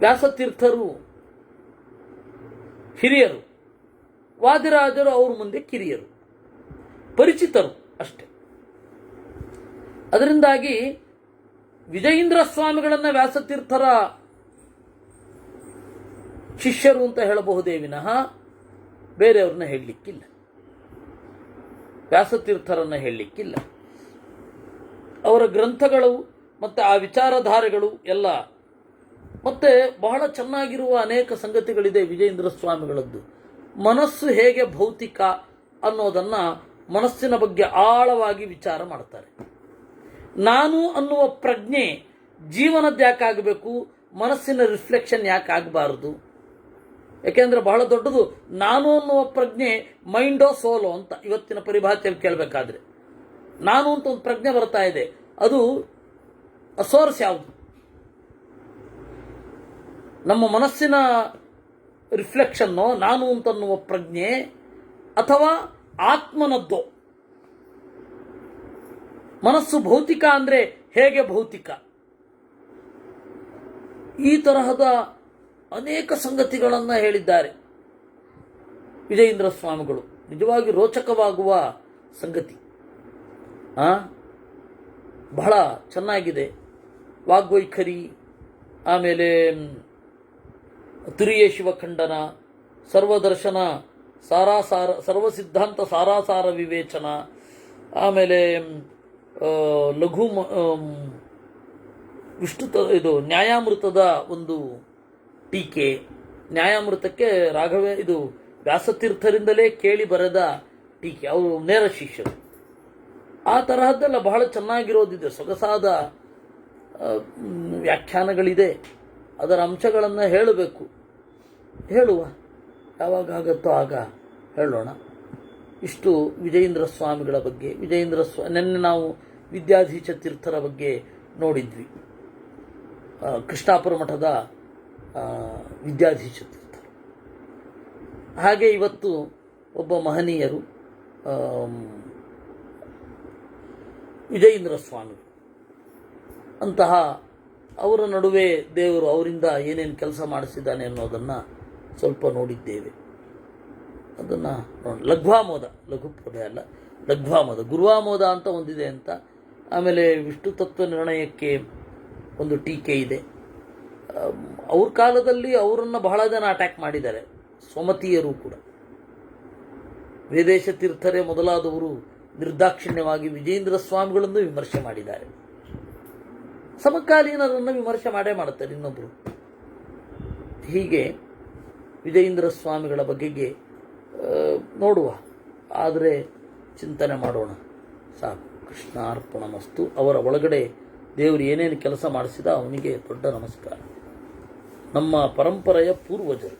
ವ್ಯಾಸತೀರ್ಥರು ಹಿರಿಯರು, ವಾದಿರಾಜರು ಅವ್ರ ಮುಂದೆ ಕಿರಿಯರು, ಪರಿಚಿತರು ಅಷ್ಟೆ. ಅದರಿಂದಾಗಿ ವಿಜಯೇಂದ್ರ ಸ್ವಾಮಿಗಳನ್ನ ವ್ಯಾಸತೀರ್ಥರ ಶಿಷ್ಯರು ಅಂತ ಹೇಳಬಹುದೇ ವಿನಃ ಬೇರೆಯವ್ರನ್ನ ಹೇಳಲಿಕ್ಕಿಲ್ಲ, ವ್ಯಾಸತೀರ್ಥರನ್ನ ಹೇಳಲಿಕ್ಕಿಲ್ಲ. ಅವರ ಗ್ರಂಥಗಳು ಮತ್ತು ಆ ವಿಚಾರಧಾರೆಗಳು ಎಲ್ಲ, ಮತ್ತೆ ಬಹಳ ಚೆನ್ನಾಗಿರುವ ಅನೇಕ ಸಂಗತಿಗಳಿದೆ ವಿಜಯೇಂದ್ರ ಸ್ವಾಮಿಗಳದ್ದು. ಮನಸ್ಸು ಹೇಗೆ ಭೌತಿಕ ಅನ್ನೋದನ್ನ, ಮನಸ್ಸಿನ ಬಗ್ಗೆ ಆಳವಾಗಿ ವಿಚಾರ ಮಾಡ್ತಾರೆ. ನಾನು ಅನ್ನುವ ಪ್ರಜ್ಞೆ ಜೀವನದ ಯಾಕಾಗಬೇಕು, ಮನಸ್ಸಿನ ರಿಫ್ಲೆಕ್ಷನ್ ಯಾಕೆ ಆಗಬಾರದು? ಯಾಕೆಂದ್ರೆ ಬಹಳ ದೊಡ್ಡದು. ನಾನು ಅನ್ನುವ ಪ್ರಜ್ಞೆ ಮೈಂಡೋ ಸೋಲೋ ಅಂತ ಇವತ್ತಿನ ಪರಿಭಾಷೆಯಲ್ಲಿ ಕೇಳಬೇಕಾದ್ರೆ, ನಾನು ಅಂತ ಒಂದು ಪ್ರಜ್ಞೆ ಬರ್ತಾ ಇದೆ, ಅದು ಸೋರ್ಸ್ ಯಾವುದು? ನಮ್ಮ ಮನಸ್ಸಿನ ರಿಫ್ಲೆಕ್ಷನ್ನೋ ನಾನು ಅಂತನ್ನುವ ಪ್ರಜ್ಞೆ, ಅಥವಾ ಆತ್ಮನದ್ದೋ? ಮನಸ್ಸು ಭೌತಿಕ ಅಂದ್ರೆ ಹೇಗೆ ಭೌತಿಕ? ಈ ತರಹದ ಅನೇಕ ಸಂಗತಿಗಳನ್ನು ಹೇಳಿದ್ದಾರೆ ವಿಜಯೇಂದ್ರ ಸ್ವಾಮಿಗಳು. ನಿಜವಾಗಿ ರೋಚಕವಾಗುವ ಸಂಗತಿ, ಬಹಳ ಚೆನ್ನಾಗಿದೆ. ವಾಗ್ವೈಖರಿ, ಆಮೇಲೆ ತುರಿಯ ಶಿವಖಂಡನ, ಸರ್ವದರ್ಶನ ಸಾರಾಸಾರ, ಸರ್ವಸಿದ್ಧಾಂತ ಸಾರಾಸಾರ ವಿವೇಚನ, ಆಮೇಲೆ ಲಘು ವಿಷ್ಣು ಇದು ನ್ಯಾಯಾಮೃತದ ಒಂದು ಟೀಕೆ. ನ್ಯಾಯಾಮೃತಕ್ಕೆ ಇದು ವ್ಯಾಸತೀರ್ಥರಿಂದಲೇ ಕೇಳಿ ಬರೆದ ಟೀಕೆ, ಅವರು ನೇರ ಶಿಷ್ಯರು. ಆ ತರಹದ್ದೆಲ್ಲ ಬಹಳ ಚೆನ್ನಾಗಿರೋದಿದೆ, ಸೊಗಸಾದ ವ್ಯಾಖ್ಯಾನಗಳಿದೆ. ಅದರ ಅಂಶಗಳನ್ನು ಹೇಳಬೇಕು, ಹೇಳುವ, ಯಾವಾಗ ಆಗುತ್ತೋ ಆಗ ಹೇಳೋಣ. ಇಷ್ಟು ವಿಜಯೇಂದ್ರ ಸ್ವಾಮಿಗಳ ಬಗ್ಗೆ. ನಿನ್ನೆ ನಾವು ವಿದ್ಯಾಧೀಶ ತೀರ್ಥರ ಬಗ್ಗೆ ನೋಡಿದ್ವಿ, ಕೃಷ್ಣಾಪುರ ಮಠದ ವಿದ್ಯಾಧೀಶ ತೀರ್ಥರು. ಹಾಗೆ ಇವತ್ತು ಒಬ್ಬ ಮಹನೀಯರು ವಿಜಯೇಂದ್ರ ಸ್ವಾಮಿ ಅಂತಹ ಅವರ ನಡುವೆ ದೇವರು ಅವರಿಂದ ಏನೇನು ಕೆಲಸ ಮಾಡಿಸಿದ್ದಾನೆ ಅನ್ನೋದನ್ನು ಸ್ವಲ್ಪ ನೋಡಿದ್ದೇವೆ. ಅದನ್ನು ಲಘ್ವಾಮೋದ, ಲಘುಪ್ರಭೆ ಅಲ್ಲ, ಲಘ್ವಾಮೋದ, ಗುರುವಾಮೋದ ಅಂತ ಒಂದಿದೆ ಅಂತ. ಆಮೇಲೆ ವಿಷ್ಣು ತತ್ವ ನಿರ್ಣಯಕ್ಕೆ ಒಂದು ಟೀಕೆ ಇದೆ. ಅವ್ರ ಕಾಲದಲ್ಲಿ ಅವರನ್ನು ಬಹಳ ಜನ ಅಟ್ಯಾಕ್ ಮಾಡಿದ್ದಾರೆ, ಸ್ವಮತೀಯರು ಕೂಡ. ವೇದೇಶ ತೀರ್ಥರೇ ಮೊದಲಾದವರು ನಿರ್ದಾಕ್ಷಿಣ್ಯವಾಗಿ ವಿಜಯೇಂದ್ರ ಸ್ವಾಮಿಗಳನ್ನು ವಿಮರ್ಶೆ ಮಾಡಿದ್ದಾರೆ. ಸಮಕಾಲೀನರನ್ನು ವಿಮರ್ಶೆ ಮಾಡೇ ಮಾಡುತ್ತಾರೆ ಇನ್ನೊಬ್ಬರು. ಹೀಗೆ ವಿಜಯೇಂದ್ರ ಸ್ವಾಮಿಗಳ ಬಗೆಗೆ ನೋಡುವ, ಆದರೆ ಚಿಂತನೆ ಮಾಡೋಣ ಸಾಕು. ಕೃಷ್ಣಾರ್ಪಣಮಸ್ತು. ಅವರ ಒಳಗಡೆ ದೇವರು ಏನೇನು ಕೆಲಸ ಮಾಡಿಸಿದ ಅವನಿಗೆ ದೊಡ್ಡ ನಮಸ್ಕಾರ. ನಮ್ಮ ಪರಂಪರೆಯ ಪೂರ್ವಜರು